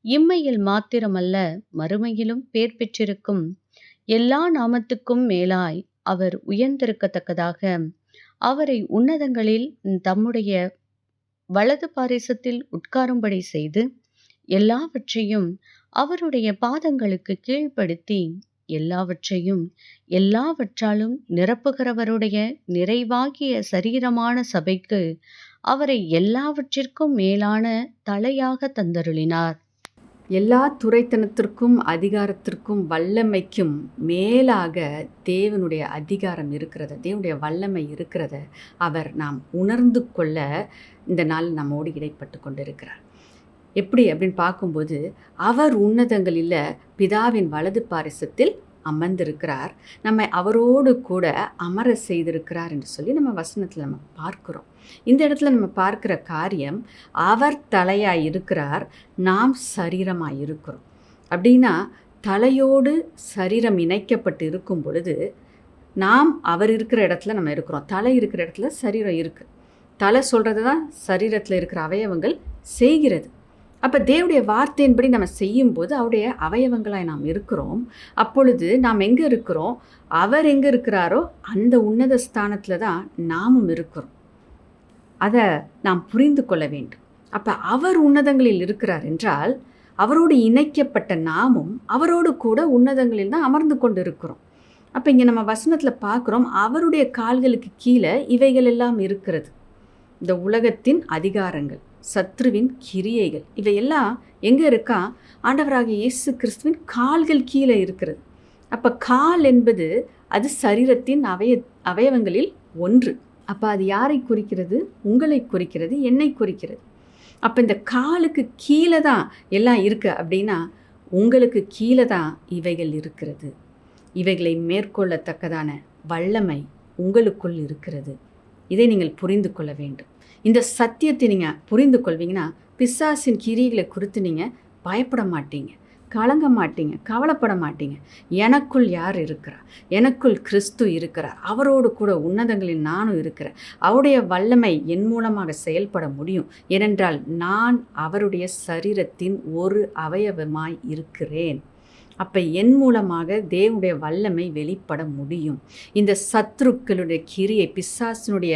இம்மையில் மாத்திரமல்ல மறுமையிலும் பேர் பெற்றிருக்கும் எல்லா நாமத்துக்கும் மேலாய் அவர் உயர்ந்திருக்கத்தக்கதாக அவரை உன்னதங்களில் தம்முடைய வலது பாரிசத்தில் உட்காரும்படி செய்து எல்லாவற்றையும் அவருடைய பாதங்களுக்கு கீழ்ப்படுத்தி எல்லாவற்றையும் எல்லாவற்றாலும் நிரப்புகிறவருடைய நிறைவாகிய சரீரமான சபைக்கு அவரை எல்லாவற்றிற்கும் மேலான தலையாக தந்தருளினார். எல்லா துரைத்தனத்திற்கும் அதிகாரத்திற்கும் வல்லமைக்கும் மேலாக தேவனுடைய அதிகாரம் இருக்கிறத, தேவனுடைய வல்லமை இருக்கிறத நாம் உணர்ந்து கொள்ள இந்த நாள் நம்மோடு இடைப்பட்டு கொண்டிருக்கிறார். எப்படி அப்படின்னு பார்க்கும்போது, அவர் உன்னதங்களில் பிதாவின் வலது பாரிசத்தில் அமர்ந்திருக்கிறார், நம்மை அவரோடு கூட அமர செய்திருக்கிறார் என்று சொல்லி நம்ம வசனத்தில் நம்ம பார்க்குறோம். இந்த இடத்துல நம்ம பார்க்குற காரியம், அவர் தலையாய் இருக்கிறார், நாம் சரீரமாய் இருக்கிறோம். அப்படின்னா தலையோடு சரீரம் இணைக்கப்பட்டு இருக்கும் பொழுது நாம் அவர் இருக்கிற இடத்துல நம்ம இருக்கிறோம். தலை இருக்கிற இடத்துல சரீரம் இருக்குது. தலை சொல்கிறது தான் சரீரத்தில் இருக்கிற அவயவங்கள் செய்கிறது. அப்போ தேவனுடைய வார்த்தையின்படி நம்ம செய்யும்போது அவருடைய அவயவங்களாய் நாம் இருக்கிறோம். அப்பொழுது நாம் எங்கே இருக்கிறோம்? அவர் எங்கே இருக்கிறாரோ அந்த உன்னத ஸ்தானத்தில் தான் நாமும் இருக்கிறோம். அதை நாம் புரிந்து கொள்ள வேண்டும். அப்போ அவர் உன்னதங்களில் இருக்கிறார் என்றால் அவரோடு இணைக்கப்பட்ட நாமும் அவரோடு கூட உன்னதங்களில் தான் அமர்ந்து கொண்டு இருக்கிறோம். அப்போ இங்கே நம்ம வசனத்தில் பார்க்குறோம், அவருடைய கால்களுக்கு கீழே இவைகள் எல்லாம் இருக்கிறது. இந்த உலகத்தின் அதிகாரங்கள், சத்ருவின் கிரியைகள், இவையெல்லாம் எங்கே இருக்கா? ஆண்டவராகிய இயேசு கிறிஸ்துவின் கால்கள் கீழே இருக்கிறது. அப்போ கால் என்பது அது சரீரத்தின் அவயவங்களில் ஒன்று. அப்போ அது யாரை குறிக்கிறது? உங்களை குறிக்கிறது, என்னை குறிக்கிறது. அப்போ இந்த காலுக்கு கீழே தான் எல்லாம் இருக்குது அப்படின்னா உங்களுக்கு கீழே தான் இவைகள் இருக்கிறது. இவைகளை மேற்கொள்ளத்தக்கதான வல்லமை உங்களுக்குள் இருக்கிறது. இதை நீங்கள் புரிந்து கொள்ள வேண்டும். இந்த சத்தியத்தை நீங்கள் புரிந்து கொள்வீங்கன்னா பிசாசின் கிரியைகளை குறித்து நீங்கள் பயப்பட மாட்டீங்க, கலங்க மாட்டீங்க, கவலைப்பட மாட்டீங்க. எனக்குள் யார் இருக்கிறார்? எனக்குள் கிறிஸ்து இருக்கிறார். அவரோடு கூட உன்னதங்களில் நானும் இருக்கிறேன். அவருடைய வல்லமை என் மூலமாக செயல்பட முடியும். ஏனென்றால் நான் அவருடைய சரீரத்தின் ஒரு அவயவமாய் இருக்கிறேன். அப்போ என் மூலமாக தேவனுடைய வல்லமை வெளிப்பட முடியும். இந்த சத்துருக்களுடைய கிரியை, பிசாசினுடைய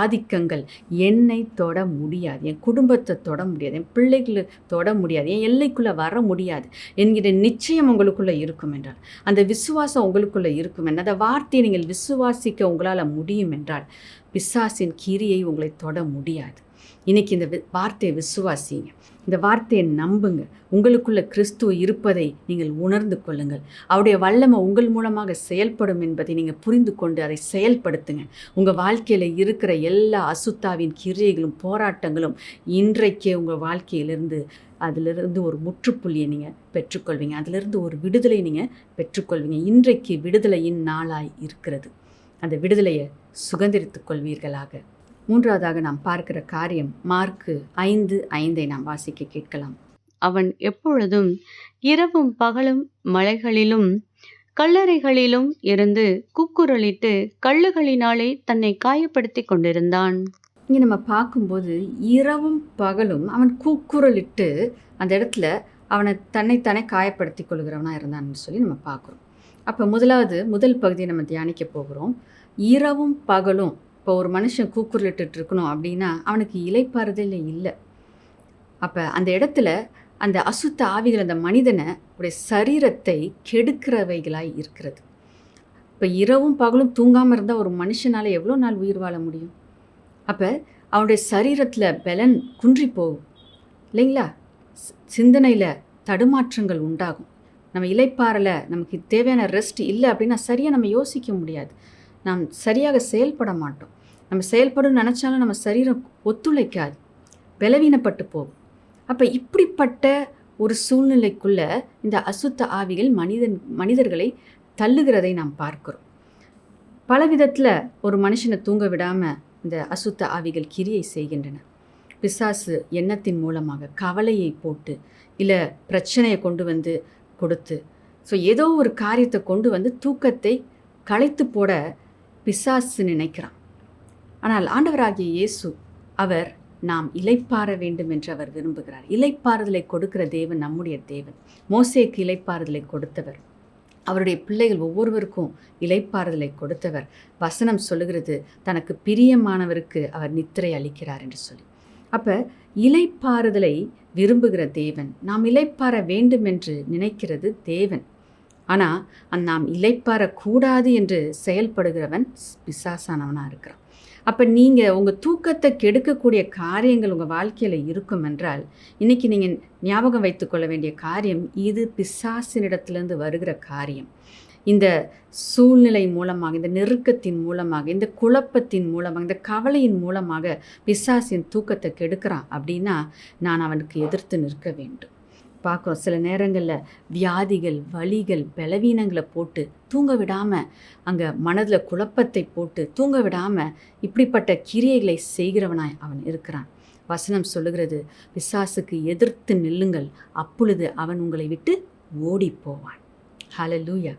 ஆதிக்கங்கள் என்னை தொட முடியாது, என் குடும்பத்தை தொட முடியாது, என் பிள்ளைகளை தொட முடியாது, என் எல்லைக்குள்ளே வர முடியாது என்கிற நிச்சயம் உங்களுக்குள்ளே இருக்கும் என்றால், அந்த விசுவாசம் உங்களுக்குள்ளே இருக்கும் என்றால், அந்த வார்த்தையை நீங்கள் விசுவாசிக்க உங்களால் முடியும் என்றால் பிசாசின் கிரியை உங்களை தொட முடியாது. இன்றைக்கி இந்த வார்த்தையை விசுவாசிங்க, இந்த வார்த்தையை நம்புங்க. உங்களுக்குள்ள கிறிஸ்து இருப்பதை நீங்கள் உணர்ந்து கொள்ளுங்கள். அவருடைய வல்லமை உங்கள் மூலமாக செயல்படும் என்பதை நீங்கள் புரிந்து கொண்டு அதை செயல்படுத்துங்க. உங்கள் வாழ்க்கையில் இருக்கிற எல்லா அசுத்தாவின் கிரியைகளும் போராட்டங்களும் இன்றைக்கே உங்கள் வாழ்க்கையிலிருந்து அதிலிருந்து ஒரு முற்றுப்புள்ளியை நீங்கள் பெற்றுக்கொள்வீங்க. அதிலிருந்து ஒரு விடுதலை நீங்கள் பெற்றுக்கொள்வீங்க. இன்றைக்கு விடுதலையின் நாளாய் இருக்கிறது. அந்த விடுதலையை சுதந்திரித்துக் கொள்வீர்களாக. மூன்றாவதாக நாம் பார்க்கிற காரியம் மார்க்கு 5:5 நாம் வாசிக்க கேட்கலாம். அவன் எப்பொழுதும் இரவும் பகலும் மலைகளிலும் கல்லறைகளிலும் இருந்து கூக்குரலிட்டு கல்லுகளினாலே தன்னை காயப்படுத்தி கொண்டிருந்தான். இங்கே நம்ம பார்க்கும்போது இரவும் பகலும் அவன் கூக்குரலிட்டு அந்த இடத்துல அவனை தன்னைத்தானே காயப்படுத்தி கொள்கிறவனாக இருந்தான்னு சொல்லி நம்ம பார்க்குறோம். அப்போ முதல் பகுதியை நம்ம தியானிக்க போகிறோம். இரவும் பகலும். இப்போ ஒரு மனுஷன் கூக்குரலிட்டு இருக்கணும் அப்படின்னா அவனுக்கு இளைப்பாறுதலே இல்லை. அப்போ அந்த இடத்துல அந்த அசுத்த ஆவிகள் அந்த மனிதனை உடைய சரீரத்தை கெடுக்கிறவைகளாய் இருக்கிறது. இப்போ இரவும் பகலும் தூங்காமல் இருந்தால் ஒரு மனுஷனால் எவ்வளோ நாள் உயிர் வாழ முடியும்? அப்போ அவனுடைய சரீரத்தில் பலன் குன்றி போகும் இல்லைங்களா? சிந்தனையில் தடுமாற்றங்கள் உண்டாகும். நம்ம இளைப்பாறலை, நமக்கு தேவையான ரெஸ்ட் இல்லை அப்படின்னா சரியாக நம்ம யோசிக்க முடியாது. நாம் சரியாக செயல்பட மாட்டோம். நம்ம செயல்படும் நினச்சாலும் நம்ம சரீரம் ஒத்துழைக்காது, பலவீனப்பட்டு போகும். அப்போ இப்படிப்பட்ட ஒரு சூழ்நிலைக்குள்ள இந்த அசுத்த ஆவிகள் மனிதர்களை தள்ளுகிறதை நாம் பார்க்கிறோம். பல விதத்தில் ஒரு மனுஷனை தூங்க விடாமல் இந்த அசுத்த ஆவிகள் கிரியை செய்கின்றன. பிசாசு எண்ணத்தின் மூலமாக கவலையை போட்டு, இல்லை பிரச்சனையை கொண்டு வந்து கொடுத்து, ஸோ ஏதோ ஒரு காரியத்தை கொண்டு வந்து தூக்கத்தை களைத்து போட பிசாசு நினைக்கிறான். ஆனால் ஆண்டவராகிய இயேசு அவர் நாம் இளைப்பாற வேண்டும் என்று அவர் விரும்புகிறார். இளைப்பாறுதலை கொடுக்கிற தேவன் நம்முடைய தேவன். மோசேக்கு இளைப்பாறுதலை கொடுத்தவர், அவருடைய பிள்ளைகள் ஒவ்வொருவருக்கும் இளைப்பாறுதலை கொடுத்தவர். வசனம் சொல்லுகிறது, தனக்கு பிரியமானவருக்கு அவர் நித்திரை அளிக்கிறார் என்று சொல்லி. அப்போ இளைப்பாறுதலை விரும்புகிற தேவன், நாம் இளைப்பாற வேண்டும் என்று நினைக்கிறது தேவன். ஆனால் நாம் இளைப்பாறக்கூடாது என்று செயல்படுகிறவன் பிசாசானவனாக இருக்கிறான். அப்போ நீங்கள் உங்கள் தூக்கத்தை கெடுக்கக்கூடிய காரியங்கள் உங்கள் வாழ்க்கையில் இருக்கும் என்றால், இன்றைக்கி நீங்கள் ஞாபகம் வைத்துக்கொள்ள வேண்டிய காரியம், இது பிசாசினிடத்திலிருந்து வருகிற காரியம். இந்த சூழ்நிலை மூலமாக, இந்த நெருக்கத்தின் மூலமாக, இந்த குழப்பத்தின் மூலமாக, இந்த கவலையின் மூலமாக பிசாசின் தூக்கத்தை கெடுக்கிறான் அப்படின்னா, நான் அவனுக்கு எதிர்த்து நிற்க வேண்டும். பார்க்குறோம் சில நேரங்களில் வியாதிகள், வலிகள், பலவீனங்களை போட்டு தூங்க விடாமல், அங்கே மனதில் குழப்பத்தை போட்டு தூங்க விடாமல் இப்படிப்பட்ட கிரியைகளை செய்கிறவனாய் அவன் இருக்கிறான். வசனம் சொல்லுகிறது, பிசாசுக்கு எதிர்த்து நில்லுங்கள், அப்பொழுது அவன் உங்களை விட்டு ஓடி போவான். ஹல்லேலூயா.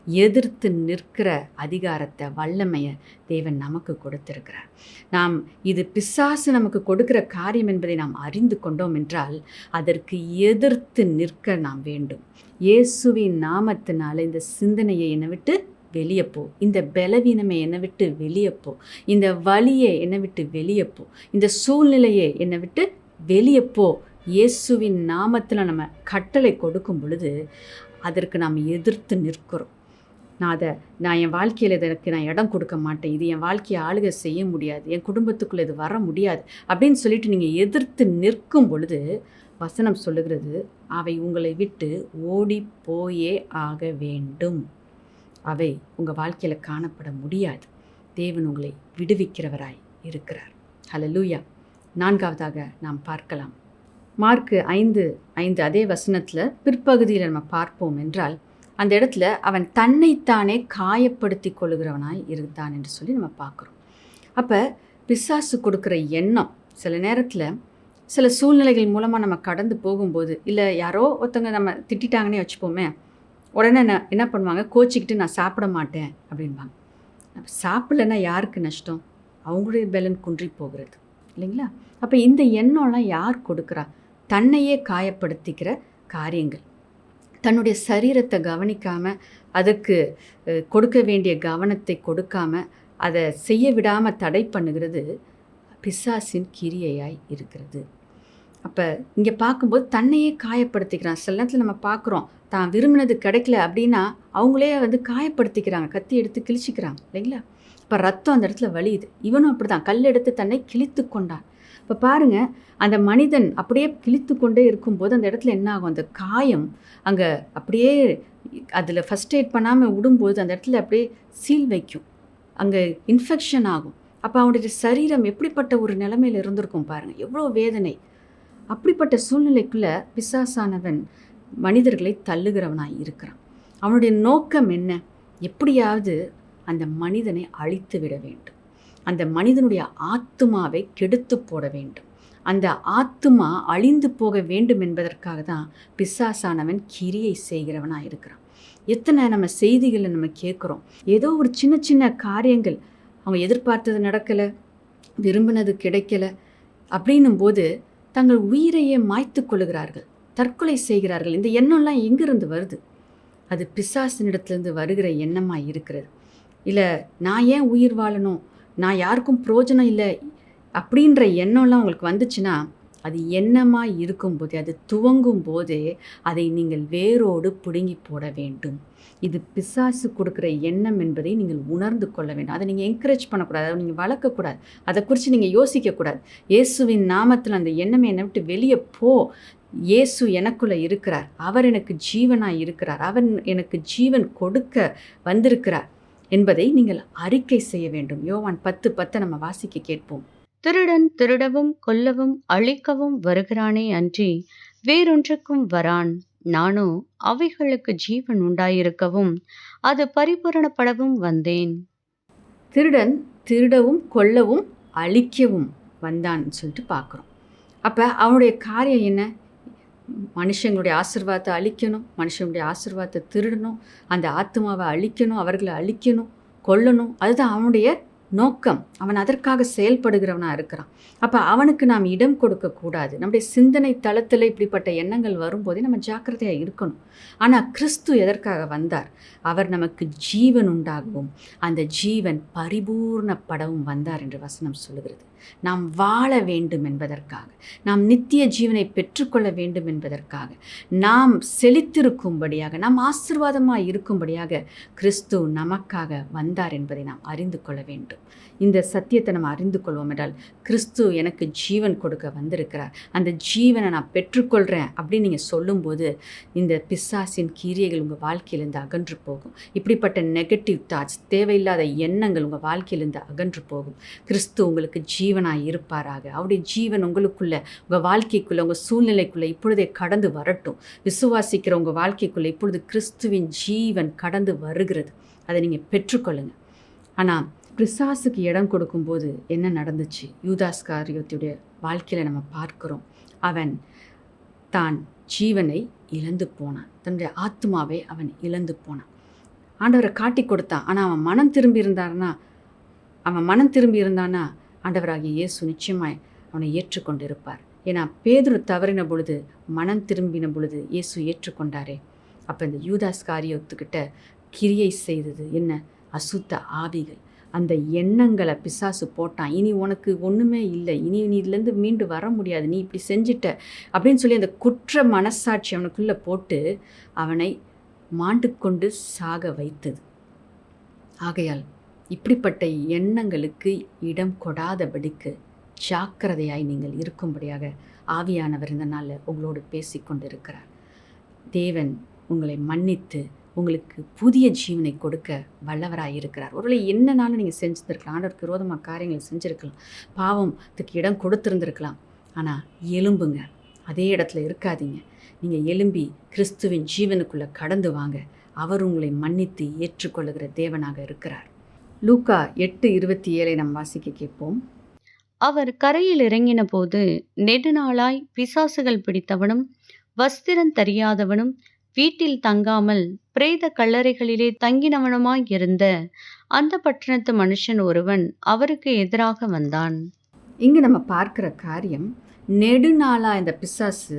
எதிர்த்து நிற்கிற அதிகாரத்தை, வல்லமையை தேவன் நமக்கு கொடுத்திருக்கிறார். நாம் இது பிசாசு நமக்கு கொடுக்கிற காரியம் என்பதை நாம் அறிந்து கொண்டோம் என்றால், அதற்கு எதிர்த்து நிற்க நாம் வேண்டும். இயேசுவின் நாமத்தினால இந்த சிந்தனையை என்னை விட்டு வெளியே போ, இந்த பலவீனமை என்னை விட்டு வெளியே போ, இந்த வலியை என்னை விட்டு வெளியே போ, இந்த சூழ்நிலையை என்னை விட்டு வெளியே போ. இயேசுவின் நாமத்தில் நம்ம கட்டளை கொடுக்கும் பொழுது அதற்கு நாம் எதிர்த்து நிற்கிறோம். நான் என் வாழ்க்கையில் இதற்கு நான் இடம் கொடுக்க மாட்டேன், இது என் வாழ்க்கையை ஆளுகை செய்ய முடியாது, என் குடும்பத்துக்குள்ளே இது வர முடியாது அப்படின்னு சொல்லிட்டு நீங்கள் எதிர்த்து நிற்கும் பொழுது வசனம் சொல்லுகிறது, அவை உங்களை விட்டு ஓடி போயே ஆக வேண்டும். அவை உங்கள் வாழ்க்கையில் காணப்பட முடியாது. தேவன் உங்களை விடுவிக்கிறவராய் இருக்கிறார். ஹல்லேலூயா. 4வதாக நாம் பார்க்கலாம். மார்க்கு 5:5 அதே வசனத்தில் பிற்பகுதியில் நம்ம பார்ப்போம் என்றால், அந்த இடத்துல அவன் தன்னைத்தானே காயப்படுத்தி கொள்ளுகிறவனாய் இருந்தான் என்று சொல்லி நம்ம பார்க்குறோம். அப்போ பிசாசு கொடுக்குற எண்ணம், சில நேரத்தில் சில சூழ்நிலைகள் மூலமாக நம்ம கடந்து போகும்போது, இல்லை யாரோ ஒருத்தவங்க நம்ம திட்டாங்கன்னே வச்சுப்போமே, உடனே என்ன பண்ணுவாங்க, கோச்சிக்கிட்டு நான் சாப்பிட மாட்டேன் அப்படின்பாங்க. சாப்பிடலைன்னா யாருக்கு நஷ்டம்? அவங்களுடைய பலன் குன்றி போகிறது இல்லைங்களா? அப்போ இந்த எண்ணம்லாம் யார் கொடுக்குறா? தன்னையே காயப்படுத்திக்கிற காரியங்கள், தன்னுடைய சரீரத்தை கவனிக்காமல், அதுக்கு கொடுக்க வேண்டிய கவனத்தை கொடுக்காமல், அதை செய்ய விடாமல் தடை பண்ணுகிறது பிசாசின் கிரியையாய் இருக்கிறது. அப்போ இங்கே பார்க்கும்போது தன்னையே காயப்படுத்திக்கிறான். சில நேரத்தில் நம்ம பார்க்குறோம், தான் விரும்பினது கிடைக்கல அப்படின்னா அவங்களே காயப்படுத்திக்கிறாங்க, கத்தி எடுத்து கிழிச்சிக்கிறாங்க இல்லைங்களா? இப்போ ரத்தம் அந்த இடத்துல வலியுது. இவனும் அப்படி தான் கல் எடுத்து தன்னை கிழித்து கொண்டான். இப்போ பாருங்கள், அந்த மனிதன் அப்படியே கிழித்து கொண்டே இருக்கும்போது அந்த இடத்துல என்ன ஆகும், அந்த காயம் அங்கே அப்படியே அதில் ஃபஸ்ட் எய்ட் பண்ணாமல் விடும்போது அந்த இடத்துல அப்படியே சீல் வைக்கும், அங்கே இன்ஃபெக்ஷன் ஆகும். அப்போ அவனுடைய சரீரம் எப்படிப்பட்ட ஒரு நிலைமையில் இருந்திருக்கும் பாருங்கள், எவ்வளோ வேதனை. அப்படிப்பட்ட சூழ்நிலைக்குள்ளே பிசாசானவன் மனிதர்களை தள்ளுகிறவனாய் இருக்கிறான். அவனுடைய நோக்கம் என்ன? எப்படியாவது அந்த மனிதனை அழித்து விட வேண்டும், அந்த மனிதனுடைய ஆத்துமாவை கெடுத்து போட வேண்டும், அந்த ஆத்துமா அழிந்து போக வேண்டும் என்பதற்காக தான் பிசாசானவன் கிரியை செய்கிறவனாக இருக்கிறான். எத்தனை நம்ம செய்திகளை நம்ம கேட்குறோம், ஏதோ ஒரு சின்ன சின்ன காரியங்கள், அவங்க எதிர்பார்த்தது நடக்கலை, விரும்பினது கிடைக்கலை அப்படின்னும் போது தங்கள் உயிரையே மாய்த்து கொள்ளுகிறார்கள், தற்கொலை செய்கிறார்கள். இந்த எண்ணம்லாம் எங்கிருந்து வருது? அது பிசாசினிடத்துலேருந்து வருகிற எண்ணமாக இருக்கிறது. இல்லை நான் ஏன் உயிர் வாழணும், நான் யாருக்கும் பிரயோஜனம் இல்லை அப்படின்ற எண்ணம்லாம் உங்களுக்கு வந்துச்சுன்னா, அது எண்ணமாக இருக்கும்போதே, அது துவங்கும் போதே அதை நீங்கள் வேரோடு பிடுங்கி போட வேண்டும். இது பிசாசு கொடுக்குற எண்ணம் என்பதை நீங்கள் உணர்ந்து கொள்ள வேண்டும். அதை நீங்கள் என்கரேஜ் பண்ணக்கூடாது, அதை நீங்கள் வளர்க்கக்கூடாது, அதை குறித்து நீங்கள் யோசிக்கக்கூடாது. இயேசுவின் நாமத்தில் அந்த எண்ணமே என்னை விட்டு வெளியே போ. இயேசு எனக்குள்ளே இருக்கிறார், அவர் எனக்கு ஜீவனாய் இருக்கிறார், அவர் எனக்கு ஜீவன் கொடுக்க வந்திருக்கிறார் என்பதை நீங்கள் அறிக்கை செய்ய வேண்டும். யோவான் 10:10 நம்ம வாசிக்க கேட்போம். திருடன் திருடவும் கொல்லவும் அழிக்கவும் வருகிறானே அன்றி வேறொன்றுக்கும் வரான். நானோ அவைகளுக்கு ஜீவன் உண்டாயிருக்கவும் அது பரிபூரணப்படவும் வந்தேன். திருடன் திருடவும் கொல்லவும் அழிக்கவும் வந்தான்னு சொல்லிட்டு பார்க்குறோம். அப்போ அவனுடைய காரியம் என்ன? மனுஷங்களுடைய ஆசீர்வாதத்தை அழிக்கணும், மனுஷனுடைய ஆசீர்வாதத்தை திருடணும், அந்த ஆத்மாவை அழிக்கணும், அவர்களை அழிக்கணும், கொல்லணும். அதுதான் அவனுடைய நோக்கம். அவன் அதற்காக செயல்படுகிறவனாக இருக்கிறான். அப்போ அவனுக்கு நாம் இடம் கொடுக்கக்கூடாது. நம்முடைய சிந்தனை தளத்தில் இப்படிப்பட்ட எண்ணங்கள் வரும்போதே நம்ம ஜாக்கிரதையாக இருக்கணும். ஆனால் கிறிஸ்து எதற்காக வந்தார்? அவர் நமக்கு ஜீவன் உண்டாகவும் அந்த ஜீவன் பரிபூர்ணப்படவும் வந்தார் என்று வசனம் சொல்லுகிறது. நாம் வாழ வேண்டும் என்பதற்காக, நாம் நித்திய ஜீவனை பெற்றுக்கொள்ள வேண்டும் என்பதற்காக, நாம் செழித்திருக்கும்படியாக, நாம் ஆசீர்வாதமாக இருக்கும்படியாக கிறிஸ்து நமக்காக வந்தார் என்பதை நாம் அறிந்து கொள்ள வேண்டும். வேண்டும். இந்த சத்தியத்தை நம்ம அறிந்து கொள்வோம் என்றால், கிறிஸ்து எனக்கு ஜீவன் கொடுக்க வந்திருக்கிறார், அந்த ஜீவனை நான் பெற்றுக்கொள்கிறேன் அப்படின்னு நீங்கள் சொல்லும்போது இந்த பிசாசின் கிரியைகள் உங்கள் வாழ்க்கையிலேருந்து அகன்று போகும். இப்படிப்பட்ட நெகட்டிவ் தாட்ஸ், தேவையில்லாத எண்ணங்கள் உங்கள் வாழ்க்கையிலேருந்து அகன்று போகும். கிறிஸ்து உங்களுக்கு ஜீவனாக இருப்பாராக. அவருடைய ஜீவன் உங்களுக்குள்ளே, உங்கள் வாழ்க்கைக்குள்ளே, உங்கள் சூழ்நிலைக்குள்ளே இப்பொழுதே கடந்து வரட்டும். விசுவாசிக்கிற உங்கள் வாழ்க்கைக்குள்ளே இப்பொழுது கிறிஸ்துவின் ஜீவன் கடந்து வருகிறது. அதை நீங்கள் பெற்றுக்கொள்ளுங்க. ஆனால் பிசாசுக்கு இடம் கொடுக்கும்போது என்ன நடந்துச்சு? யூதாஸ் காரியோத்துடைய வாழ்க்கையில் நம்ம பார்க்கிறோம். அவன் தான் ஜீவனை இழந்து போனான், தன்னுடைய ஆத்மாவை அவன் இழந்து போனான். ஆண்டவரை காட்டி கொடுத்தான். ஆனால் அவன் மனம் திரும்பி இருந்தானா ஆண்டவராகிய இயேசு நிச்சயமாய் அவனை ஏற்றுக்கொண்டு இருப்பார். ஏன்னா பேதுரு தவறின பொழுது, மனம் திரும்பின பொழுது இயேசு ஏற்றுக்கொண்டாரே. அப்போ இந்த யூதாஸ் காரியோத்துக்கிட்ட கிரியை செய்தது என்ன? அசுத்த ஆவிகள். அந்த எண்ணங்களை பிசாசு போட்டான். இனி உனக்கு ஒன்றுமே இல்லை, இனி நீ இதுலேருந்து மீண்டு வர முடியாது, நீ இப்படி செஞ்சிட்ட அப்படின்னு சொல்லி அந்த குற்ற மனசாட்சி அவனுக்குள்ளே போட்டு அவனை மாண்டு கொண்டு சாக வைத்தது. ஆகையால் இப்படிப்பட்ட எண்ணங்களுக்கு இடம் கொடாதபடிக்கு ஜாக்கிரதையாய் நீங்கள் இருக்கும்படியாக ஆவியானவர் இந்த நாளில் உங்களோடு பேசிக்கொண்டிருக்கிறார். தேவன் உங்களை மன்னித்து உங்களுக்கு புதிய ஜீவனை கொடுக்க வல்லவராக இருக்கிறார். ஒருவேளை என்னனாலும் நீங்கள் செஞ்சுருக்கலாம், ஆண்டவருக்கு விரோதமாக காரியங்களை செஞ்சுருக்கலாம், பாவத்துக்கு இடம் கொடுத்துருந்துருக்கலாம். ஆனால் எலும்புங்க, அதே இடத்துல இருக்காதீங்க. நீங்கள் எலும்பி கிறிஸ்துவின் ஜீவனுக்குள்ளே கடந்து வாங்க. அவர் உங்களை மன்னித்து ஏற்றுக்கொள்ளுகிற தேவனாக இருக்கிறார். லூக்கா 8:27 நாம் வாசிக்க கேட்போம். அவர் கரையில் இறங்கின போது நெடுநாளாய் பிசாசுகள் பிடித்தவனும் வஸ்திரம் தெரியாதவனும் வீட்டில் தங்காமல் பிரேத கல்லறைகளிலே தங்கினவனுமாயிருந்த அந்த பட்டணத்து மனுஷன் ஒருவன் அவருக்கு எதிராக வந்தான். இங்கு நம்ம பார்க்கிற காரியம், நெடுநாளா இந்த பிசாசு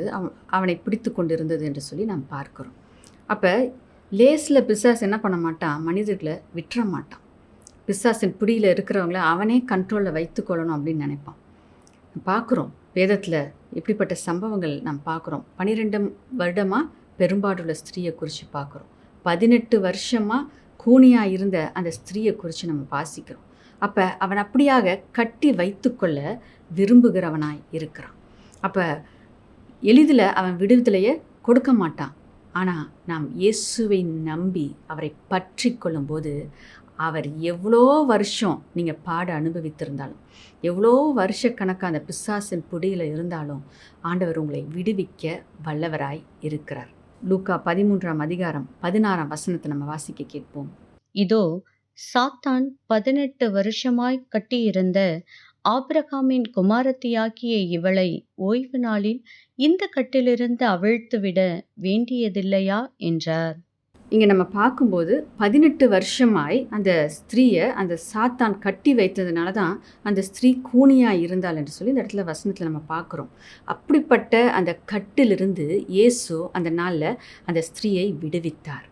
அவனை பிடித்து கொண்டிருந்தது என்று சொல்லி நாம் பார்க்கிறோம். அப்போ லேஸில் பிசாசு என்ன பண்ண மாட்டான்? மனிதர்களை விட்டுற மாட்டான். பிசாசின் பிடியில் இருக்கிறவங்கள அவனே கண்ட்ரோலில் வைத்து கொள்ளணும் அப்படின்னு நினைப்பான். பார்க்குறோம் வேதத்தில் இப்படிப்பட்ட சம்பவங்கள் நாம் பார்க்குறோம். 12 வருடமாக பெரும்பாடுள்ள ஸ்திரீயை குறித்து பார்க்குறோம். 18 வருஷமாக கூனியாக இருந்த அந்த ஸ்திரீயை குறித்து நம்ம வாசிக்கிறோம். அப்போ அவன் அப்படியாக கட்டி வைத்துக்கொள்ள விரும்புகிறவனாய் இருக்கிறான். அப்போ எளிதில் அவன் விடுதலையை கொடுக்க மாட்டான். ஆனால் நாம் இயேசுவை நம்பி அவரை பற்றி கொள்ளும்போது, அவர் எவ்வளோ வருஷம் நீங்கள் பாட அனுபவித்திருந்தாலும், எவ்வளோ வருஷக்கணக்காக அந்த பிசாசின் பிடியில் இருந்தாலும் ஆண்டவர் உங்களை விடுவிக்க வல்லவராய் இருக்கிறார். லூக்கா 13:16 நம்ம வாசிக்க கேட்போம். இதோ சாத்தான் 18 வருஷமாய் கட்டியிருந்த ஆபிரகாமின் குமாரத்தியாகிய இவளை ஓய்வு நாளில் இந்த கட்டிலிருந்து அவிழ்த்துவிட வேண்டியதில்லையா என்றார். இங்கே நம்ம பார்க்கும்போது 18 வருஷமாய் அந்த ஸ்திரீயை அந்த சாத்தான் கட்டி வைத்ததுனால தான் அந்த ஸ்திரீ கூனியாக இருந்தாள் என்று சொல்லி இந்த இடத்துல வசனத்தில் நம்ம பார்க்குறோம். அப்படிப்பட்ட அந்த கட்டிலிருந்து இயேசு அந்த நாளில் அந்த ஸ்திரீயை விடுவித்தார்.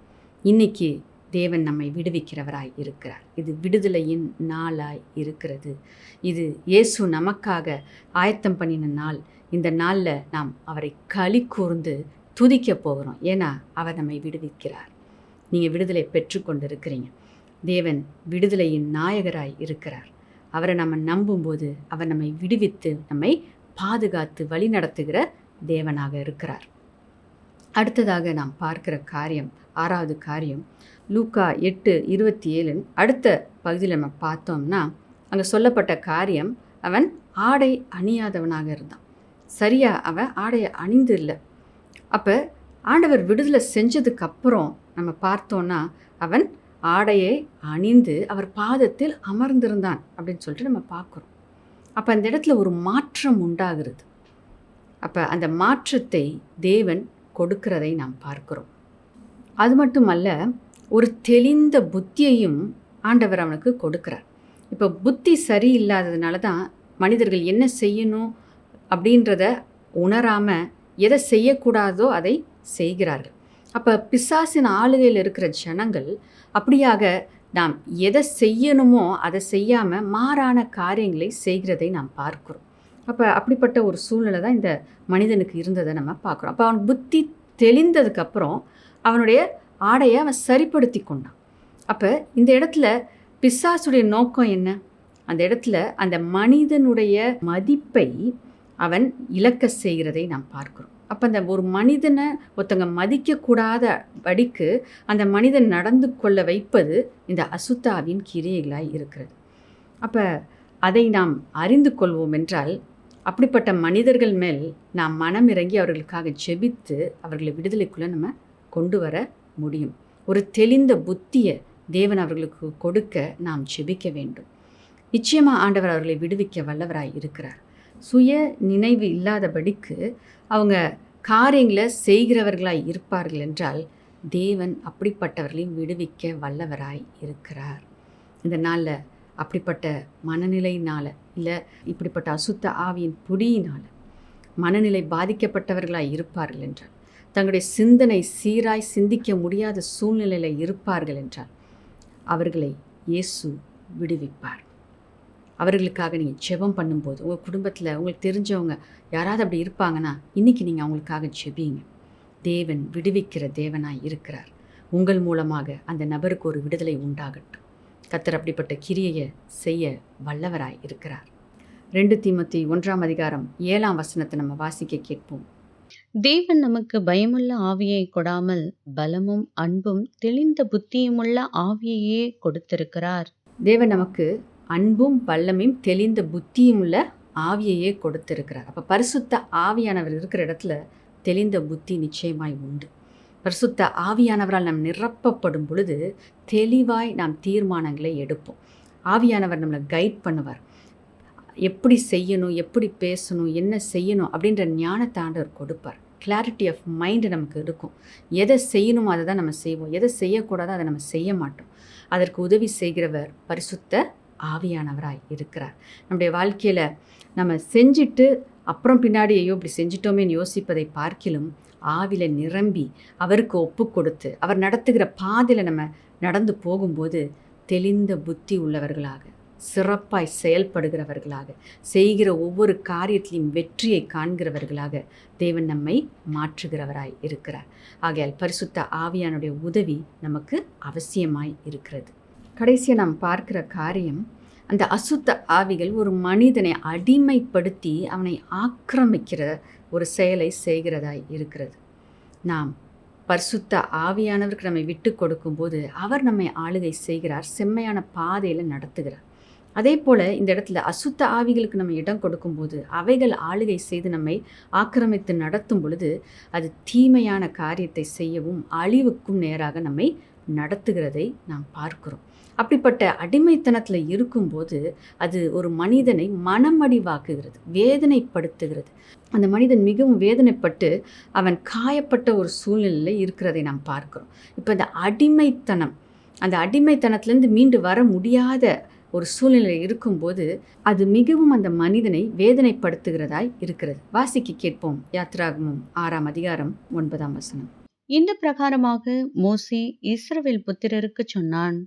இன்னைக்கு தேவன் நம்மை விடுவிக்கிறவராய் இருக்கிறார். இது விடுதலையின் நாளாய் இருக்கிறது. இது இயேசு நமக்காக ஆயத்தம் பண்ணின நாள். இந்த நாளில் நாம் அவரை களி கூர்ந்து துதிக்க போகிறோம். ஏன்னா அவர் நம்மை விடுவிக்கிறார். நீங்கள் விடுதலை பெற்றுக்கொண்டு இருக்கிறீங்க. தேவன் விடுதலையின் நாயகராய் இருக்கிறார். அவரை நம்ம நம்பும்போது அவர் நம்மை விடுவித்து நம்மை பாதுகாத்து வழி நடத்துகிற தேவனாக இருக்கிறார். அடுத்ததாக நாம் பார்க்கிற காரியம், 6வது காரியம், லூக்கா 8:27 அடுத்த பகுதியில் நம்ம பார்த்தோம்னா, அங்கே சொல்லப்பட்ட காரியம், அவன் ஆடை அணியாதவனாக இருந்தான். சரியா அவன் ஆடையை அணிந்து இல்லை. அப்போ ஆண்டவர் விடுதலை செஞ்சதுக்கப்புறம் நம்ம பார்த்தோன்னா, அவன் ஆடையை அணிந்து அவர் பாதத்தில் அமர்ந்திருந்தான் அப்படின்னு சொல்லிட்டு நம்ம பார்க்குறோம். அப்போ அந்த இடத்துல ஒரு மாற்றம் உண்டாகிறது. அப்போ அந்த மாற்றத்தை தேவன் கொடுக்கிறதை நாம் பார்க்கிறோம். அது மட்டுமல்ல, ஒரு தெளிந்த புத்தியையும் ஆண்டவர் அவனுக்கு கொடுக்கிறார். இப்போ புத்தி சரியில்லாததுனால தான் மனிதர்கள் என்ன செய்யணும் அப்படின்றத உணராமல் எதை செய்யக்கூடாதோ அதை செய்கிறார்கள். அப்போ பிசாசின் ஆளுகையில் இருக்கிற ஜனங்கள் அப்படியாக நாம் எதை செய்யணுமோ அதை செய்யாமல் மாறான காரியங்களை செய்கிறதை நாம் பார்க்கிறோம். அப்போ அப்படிப்பட்ட ஒரு சூழ்நிலை தான் இந்த மனிதனுக்கு இருந்ததை நம்ம பார்க்குறோம். அப்போ அவன் புத்தி தெளிந்ததுக்கப்புறம் அவனுடைய ஆடையை அவன் சரிப்படுத்தி கொண்டான். அப்போ இந்த இடத்துல பிசாசுடைய நோக்கம் என்ன? அந்த இடத்துல அந்த மனிதனுடைய மதிப்பை அவன் இழக்க செய்கிறதை நாம் பார்க்கிறோம். அப்போ அந்த ஒரு மனிதனை ஒருத்தங்க மதிக்கக்கூடாத படிக்கு அந்த மனிதன் நடந்து கொள்ள வைப்பது இந்த அசுத்தாவின் கிரியைகளாய் இருக்கிறது. அப்போ அதை நாம் அறிந்து கொள்வோம் என்றால் அப்படிப்பட்ட மனிதர்கள் மேல் நாம் மனம் இறங்கி அவர்களுக்காக ஜெபித்து அவர்களை விடுதலைக்குள்ளே நம்ம கொண்டு வர முடியும். ஒரு தெளிந்த புத்தியை தேவன் அவர்களுக்கு கொடுக்க நாம் ஜெபிக்க வேண்டும். நிச்சயமாக ஆண்டவர் அவர்களை விடுவிக்க வல்லவராய் இருக்கிறார். சுய நினைவு இல்லாதபடிக்கு அவங்க காரியங்களை செய்கிறவர்களாய் இருப்பார்கள் என்றால் தேவன் அப்படிப்பட்டவர்களையும் விடுவிக்க வல்லவராய் இருக்கிறார். இந்த நாளில் அப்படிப்பட்ட மனநிலையினால் இல்லை இப்படிப்பட்ட அசுத்த ஆவியின் பொடியினால் மனநிலை பாதிக்கப்பட்டவர்களாய் இருப்பார்கள் என்றால், தங்களுடைய சிந்தனை சீராய் சிந்திக்க முடியாத சூழ்நிலையில் இருப்பார்கள் என்றால் அவர்களை இயேசு விடுவிப்பார். அவர்களுக்காக நீங்கள் ஜெபம் பண்ணும்போது உங்கள் குடும்பத்தில் உங்களுக்கு தெரிஞ்சவங்க யாராவது அப்படி இருப்பாங்கன்னா இன்றைக்கி நீங்கள் அவங்களுக்காக ஜெபிங்க. தேவன் விடுவிக்கிற தேவனாய் இருக்கிறார். உங்கள் மூலமாக அந்த நபருக்கு ஒரு விடுதலை உண்டாகட்டும். கர்த்தர் அப்படிப்பட்ட கிரியையை செய்ய வல்லவராய் இருக்கிறார். 2 தீமோத்தேயு 1:7 நம்ம வாசிக்க கேட்போம். தேவன் நமக்கு பயமுள்ள ஆவியை கொடாமல் பலமும் அன்பும் தெளிந்த புத்தியுமுள்ள ஆவியையே கொடுத்திருக்கிறார். தேவன் நமக்கு அன்பும் வல்லமையும் தெளிந்த புத்தியும் உள்ள ஆவியையே கொடுத்திருக்கிறார். அப்போ பரிசுத்த ஆவியானவர் இருக்கிற இடத்துல தெளிந்த புத்தி நிச்சயமாய் உண்டு. பரிசுத்த ஆவியானவரால் நாம் நிரப்பப்படும் பொழுது தெளிவாய் நாம் தீர்மானங்களை எடுப்போம். ஆவியானவர் நம்மளை கைட் பண்ணுவார். எப்படி செய்யணும், எப்படி பேசணும், என்ன செய்யணும் அப்படின்ற ஞானத்தை ஆண்டவர் கொடுப்பார். கிளாரிட்டி ஆஃப் மைண்டு நமக்கு இருக்கும். எதை செய்யணுமோ அதை தான் நம்ம செய்வோம், எதை செய்யக்கூடாதோ அதை நம்ம செய்ய மாட்டோம். அதற்கு உதவி செய்கிறவர் பரிசுத்த ஆவியானவராய் இருக்கிறார். நம்முடைய வாழ்க்கையில் நம்ம செஞ்சுட்டு அப்புறம் பின்னாடி ஐயோ இப்படி செஞ்சிட்டோமேன்னு யோசிப்பதை பார்க்கிலும் ஆவில நிரம்பி அவருக்கு ஒப்பு கொடுத்து அவர் நடத்துகிற பாதையில் நம்ம நடந்து போகும்போது தெளிந்த புத்தி உள்ளவர்களாக, சிறப்பாய் செயல்படுகிறவர்களாக, செய்கிற ஒவ்வொரு காரியத்திலையும் வெற்றியை காண்கிறவர்களாக தேவன் நம்மை மாற்றுகிறவராய் இருக்கிறார். ஆகையால் பரிசுத்த ஆவியானுடைய உதவி நமக்கு அவசியமாய் இருக்கிறது. கடைசியாக நாம் பார்க்கிற காரியம், அந்த அசுத்த ஆவிகள் ஒரு மனிதனை அடிமைப்படுத்தி அவனை ஆக்கிரமிக்கிற ஒரு செயலை செய்கிறதாய் இருக்கிறது. நாம் பரிசுத்த ஆவியானவருக்கு நம்மை விட்டு கொடுக்கும்போது அவர் நம்மை ஆளுகை செய்கிறார், செம்மையான பாதையில் நடத்துகிறார். அதே போல் இந்த இடத்துல அசுத்த ஆவிகளுக்கு நம்ம இடம் கொடுக்கும்போது அவைகள் ஆளுகை செய்து நம்மை ஆக்கிரமித்து நடத்தும் பொழுது அது தீமையான காரியத்தை செய்யவும் அழிவுக்கும் நேராக நம்மை நடத்துகிறதை நாம் பார்க்கிறோம். அப்படிப்பட்ட அடிமைத்தனத்தில் இருக்கும்போது அது ஒரு மனிதனை மனமடிவாக்குகிறது, வேதனைப்படுத்துகிறது. அந்த மனிதன் மிகவும் வேதனைப்பட்டு அவன் காயப்பட்ட ஒரு சூழ்நிலையில் இருக்கிறதை நாம் பார்க்கிறோம். இப்போ இந்த அடிமைத்தனம், அந்த அடிமைத்தனத்திலேருந்து மீண்டு வர முடியாத ஒரு சூழ்நிலையில் இருக்கும்போது அது மிகவும் அந்த மனிதனை வேதனைப்படுத்துகிறதாய் இருக்கிறது. வாசிக்க கேட்போம். யாத்திராகமம் 6:9. இந்த பிரகாரமாக மோசே இஸ்ரவேல் புத்திரருக்கு சொன்னான்.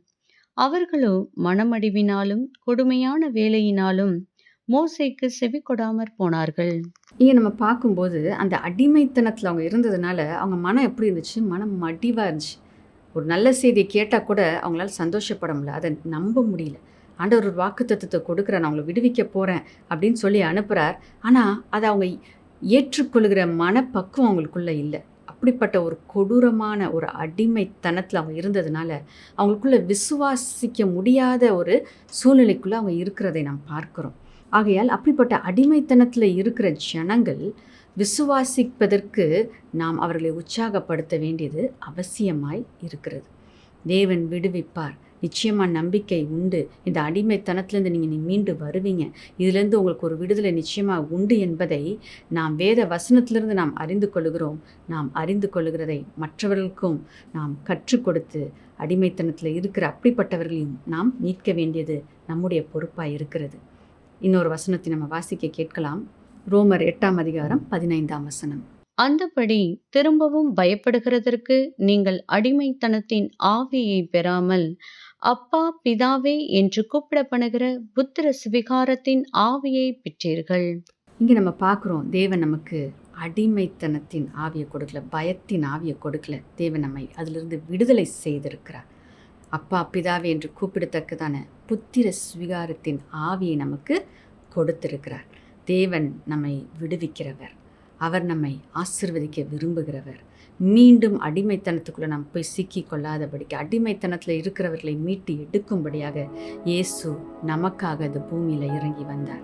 அவர்களோ மனமடிவினாலும் கொடுமையான வேலையினாலும் மோசேக்கு செவி கொடாமற் போனார்கள். இங்கே நம்ம பார்க்கும்போது அந்த அடிமைத்தனத்தில் அவங்க இருந்ததுனால அவங்க மனம் எப்படி இருந்துச்சு? மனம் மடிவாக இருந்துச்சு. ஒரு நல்ல செய்தியை கேட்டால் கூட அவங்களால சந்தோஷப்பட முடியல, அதை நம்ப முடியல. ஆண்டவர் ஒரு வாக்குத்தத்தத்தை கொடுக்குறார், நான் அவங்களை விடுவிக்க போகிறேன் அப்படின்னு சொல்லி அனுப்புகிறார். ஆனால் அதை அவங்க ஏற்றுக்கொள்கிற மனப்பக்குவம் அவங்களுக்குள்ளே இல்லை. அப்படிப்பட்ட ஒரு கொடூரமான ஒரு அடிமைத்தனத்தில் அவங்க இருந்ததுனால அவங்களுக்குள்ள விசுவாசிக்க முடியாத ஒரு சூழ்நிலைக்குள்ளே அவங்க இருக்கிறதை நாம் பார்க்குறோம். ஆகையால் அப்படிப்பட்ட அடிமைத்தனத்தில் இருக்கிற ஜனங்கள் விசுவாசிப்பதற்கு நாம் அவர்களை உற்சாகப்படுத்த வேண்டியது அவசியமாய் இருக்கிறது. தேவன் விடுவிப்பார், நிச்சயமாக நம்பிக்கை உண்டு. இந்த அடிமைத்தனத்திலேருந்து நீங்கள் மீண்டு வருவீங்க, இதிலேருந்து உங்களுக்கு ஒரு விடுதலை நிச்சயமாக உண்டு என்பதை நாம் வேத வசனத்திலிருந்து நாம் அறிந்து கொள்கிறோம். நாம் அறிந்து கொள்கிறதை மற்றவர்களுக்கும் நாம் கற்றுக் கொடுத்து அடிமைத்தனத்தில் இருக்கிற அப்படிப்பட்டவர்களையும் நாம் மீட்க வேண்டியது நம்முடைய பொறுப்பாக இருக்கிறது. இன்னொரு வசனத்தை நம்ம வாசிக்க கேட்கலாம். ரோமர் 8:15. அந்தபடி திரும்பவும் பயப்படுகிறதற்கு நீங்கள் அடிமைத்தனத்தின் ஆவியை பெறாமல் அப்பா பிதாவே என்று கூப்பிடப்படுகிற புத்திர சுவிகாரத்தின் ஆவியை பெற்றீர்கள். இங்கே நம்ம பார்க்குறோம், தேவன் நமக்கு அடிமைத்தனத்தின் ஆவியை கொடுக்கல, பயத்தின் ஆவியை கொடுக்கல. தேவன் நம்மை அதிலிருந்து விடுதலை செய்திருக்கிறார். அப்பா பிதாவே என்று கூப்பிடத்தக்கதான புத்திர சுவிகாரத்தின் ஆவியை நமக்கு கொடுத்திருக்கிறார். தேவன் நம்மை விடுவிக்கிறவர், அவர் நம்மை ஆசீர்வதிக்க விரும்புகிறவர். மீண்டும் அடிமைத்தனத்துக்குள்ளே நாம் போய் சிக்கி கொள்ளாதபடிக்கு, அடிமைத்தனத்தில் இருக்கிறவர்களை மீட்டு எடுக்கும்படியாக இயேசு நமக்காக இந்த பூமியில் இறங்கி வந்தார்.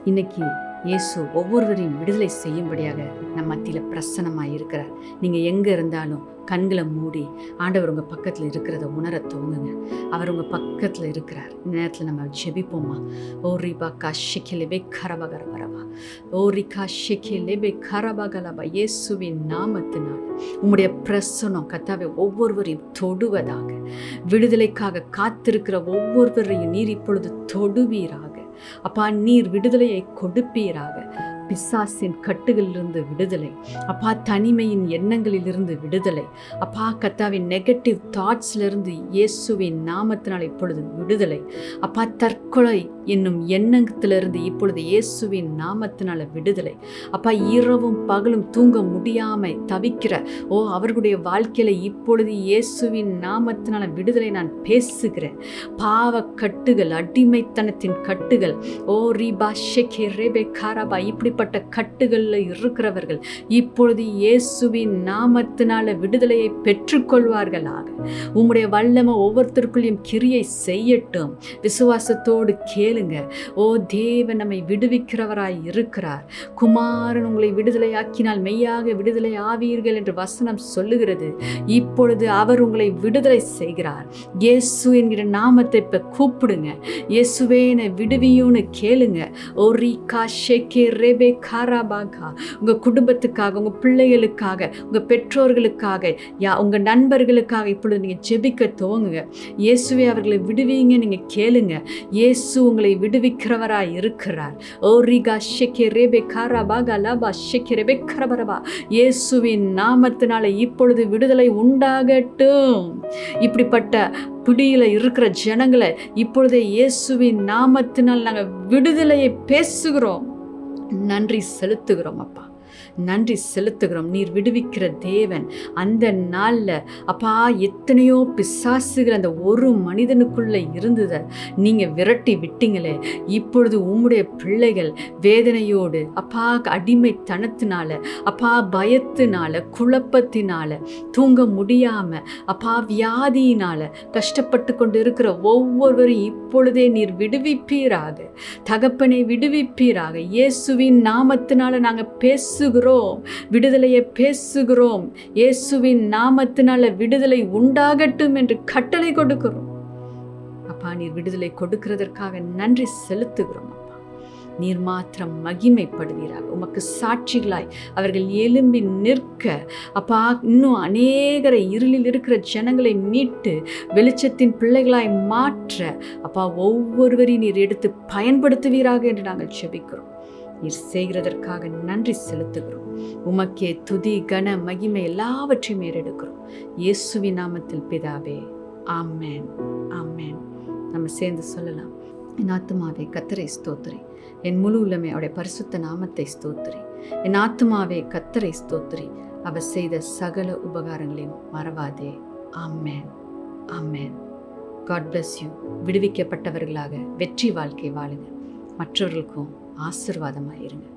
இன்னைக்கு இயேசு ஒவ்வொருவரையும் விடுதலை செய்யும்படியாக நம்ம மத்தியில் பிரசன்னமாக இருக்கிறார். நீங்கள் எங்கே இருந்தாலும் கண்களை மூடி ஆண்டவர் உங்கள் பக்கத்தில் இருக்கிறத உணர தோங்குங்க. அவர் உங்கள் பக்கத்தில் இருக்கிறார். இந்த நேரத்தில் நம்ம ஜெபிப்போமா? ஓரிபா காஷிக்கிலபே கரபகரபரபா, ஓரிகா ஷிக்கிலபே கரபகலபா. இயேசுவின் நாமத்தினால் உம்முடைய பிரசனம் கர்த்தாவே ஒவ்வொருவரையும் தொடுவதாக, விடுதலைக்காக காத்திருக்கிற ஒவ்வொருவரையும் நீர் இப்பொழுது தொடுவீராக. அப்பா, நீர் விடுதலையை கொடுப்பீராக. பிசாசின் கட்டுகளிலிருந்து விடுதலை அப்பா, தனிமையின் எண்ணங்களிலிருந்து விடுதலை அப்பா, கர்த்தாவின் நெகட்டிவ் தாட்ஸ்லேருந்து இயேசுவின் நாமத்தினால் இப்பொழுது விடுதலை அப்பா, தற்கொலை என்னும் எண்ணத்திலிருந்து இப்பொழுது இயேசுவின் நாமத்தினால விடுதலை அப்பா. இரவும் பகலும் தூங்க முடியாமல் தவிக்கிற அவர்களுடைய வாழ்க்கையில இப்பொழுது இயேசுவின் நாமத்தினால விடுதலை நான் பேசுகிறேன். பாவ கட்டுகள், அடிமைத்தனத்தின் கட்டுகள், ரீபா ஷெகே ரேபே காராபா, இப்படிப்பட்ட கட்டுகளில் இருக்கிறவர்கள் இப்பொழுது இயேசுவின் நாமத்தினால விடுதலையை பெற்றுக்கொள்வார்களாக. உம்முடைய வல்லமை ஒவ்வொருத்தருக்குள்ளேயும் கிரியை செய்யட்டும். விசுவாசத்தோடு கேளுங்க. தேவன் நம்மை விடுவிக்கிறவராய் இருக்கிறார். குமாரன் உங்களை விடுதலையாக்கினால் மெய்யாக விடுதலை ஆவீர்கள் என்று வசனம் சொல்லுகிறது. இப்பொழுது அவர் உங்களை விடுதலை செய்கிறார். இயேசு என்கிற நாமத்தை இப்ப கூப்பிடுங்க. இயேசுவே என்னை விடுவியும்னு கேளுங்க. ஓரிகா ஷெகே ரேபே காராபாகா. உங்க குடும்பத்துக்காக, உங்க பிள்ளைகளுக்காக, உங்க பெற்றோர்களுக்காக, உங்க நண்பர்களுக்காக இப்பொழுது நீங்க ஜெபிக்க துவங்குங்க. இயேசுவே அவர்களை விடுவீங்க நீங்க கேளுங்க. இயேசு உங்களை விடுவிக்கிறவராய் இருக்கிறார். ஓரிகா ஷெகே ரேபே காராபாகா லாபா ஷெகே ரேபே கரபரபா. இயேசுவின் நாமத்தினால இப்பொழுது விடுதலை உண்டாகட்டும். இப்படிப்பட்ட பிடியில இருக்கிற ஜனங்களை இப்பொழுதே இயேசுவின் நாமத்தினால் நாங்கள் விடுதலையை பேசுகிறோம். நன்றி செலுத்துகிறோம் அப்பா, நன்றி செலுத்துகிறோம். நீர் விடுவிக்கிற தேவன். அந்த நாளில் அப்பா எத்தனையோ பிசாசுகள் அந்த ஒரு மனிதனுக்குள்ள இருந்ததை நீங்கள் விரட்டி விட்டீங்களே. இப்பொழுது உம்முடைய பிள்ளைகள் வேதனையோடு அப்பா, அடிமைத்தனத்தினால அப்பா, பயத்தினால, குழப்பத்தினால, தூங்க முடியாமல் அப்பா, வியாதியினால கஷ்டப்பட்டு கொண்டு இருக்கிற ஒவ்வொருவரும் இப்பொழுதே நீர் விடுவிப்பீராக. தகப்பனை விடுவிப்பீராக. இயேசுவின் நாமத்தினால நாங்கள் பேசுகிறோம், விடுதலையை பேசுகிறோம். இயேசுவின் நாமத்தினால விடுதலை உண்டாகட்டும் என்று கட்டளை கொடுக்கிறோம் அப்பா. நீர் விடுதலை கொடுக்கிறதற்காக நன்றி செலுத்துகிறோம் அப்பா. நீர் மாத்திரம் மகிமைப்படுவீராக. உமக்கு சாட்சிகளாய் அவர்கள் எழும்பி நிற்க அப்பா, இன்னும் அநேகரை இருளில் இருக்கிற ஜனங்களை மீட்டு வெளிச்சத்தின் பிள்ளைகளாய் மாற்ற அப்பா, ஒவ்வொருவரையும் நீர் எடுத்து பயன்படுத்துவீராக என்று நாங்கள் ஜெபிக்கிறோம். நீர் செய்கிறதற்காக நன்றி செலுத்துகிறோம். உமக்கே துதி, கன, மகிமை எல்லாவற்றையும் ஏறெடுக்கிறோம். இயேசுவின் நாமத்தில் பிதாவே, ஆமென், ஆமென். நம்ம சேர்ந்து சொல்லலாம். என் ஆத்துமாவே கர்த்தரை ஸ்தோத்திரி, என் முழு உள்ளமே அவருடைய பரிசுத்த நாமத்தை ஸ்தோத்திரி. என் ஆத்துமாவே கர்த்தரை ஸ்தோத்திரி, அவர் செய்த சகல உபகாரங்களையும் மறவாதே. ஆமென், ஆமென். God bless you. விடுவிக்கப்பட்டவர்களாக வெற்றி வாழ்க்கை வாழுங்க. மற்றவர்களுக்கும் ஆசீர்வாதமாக இருங்க.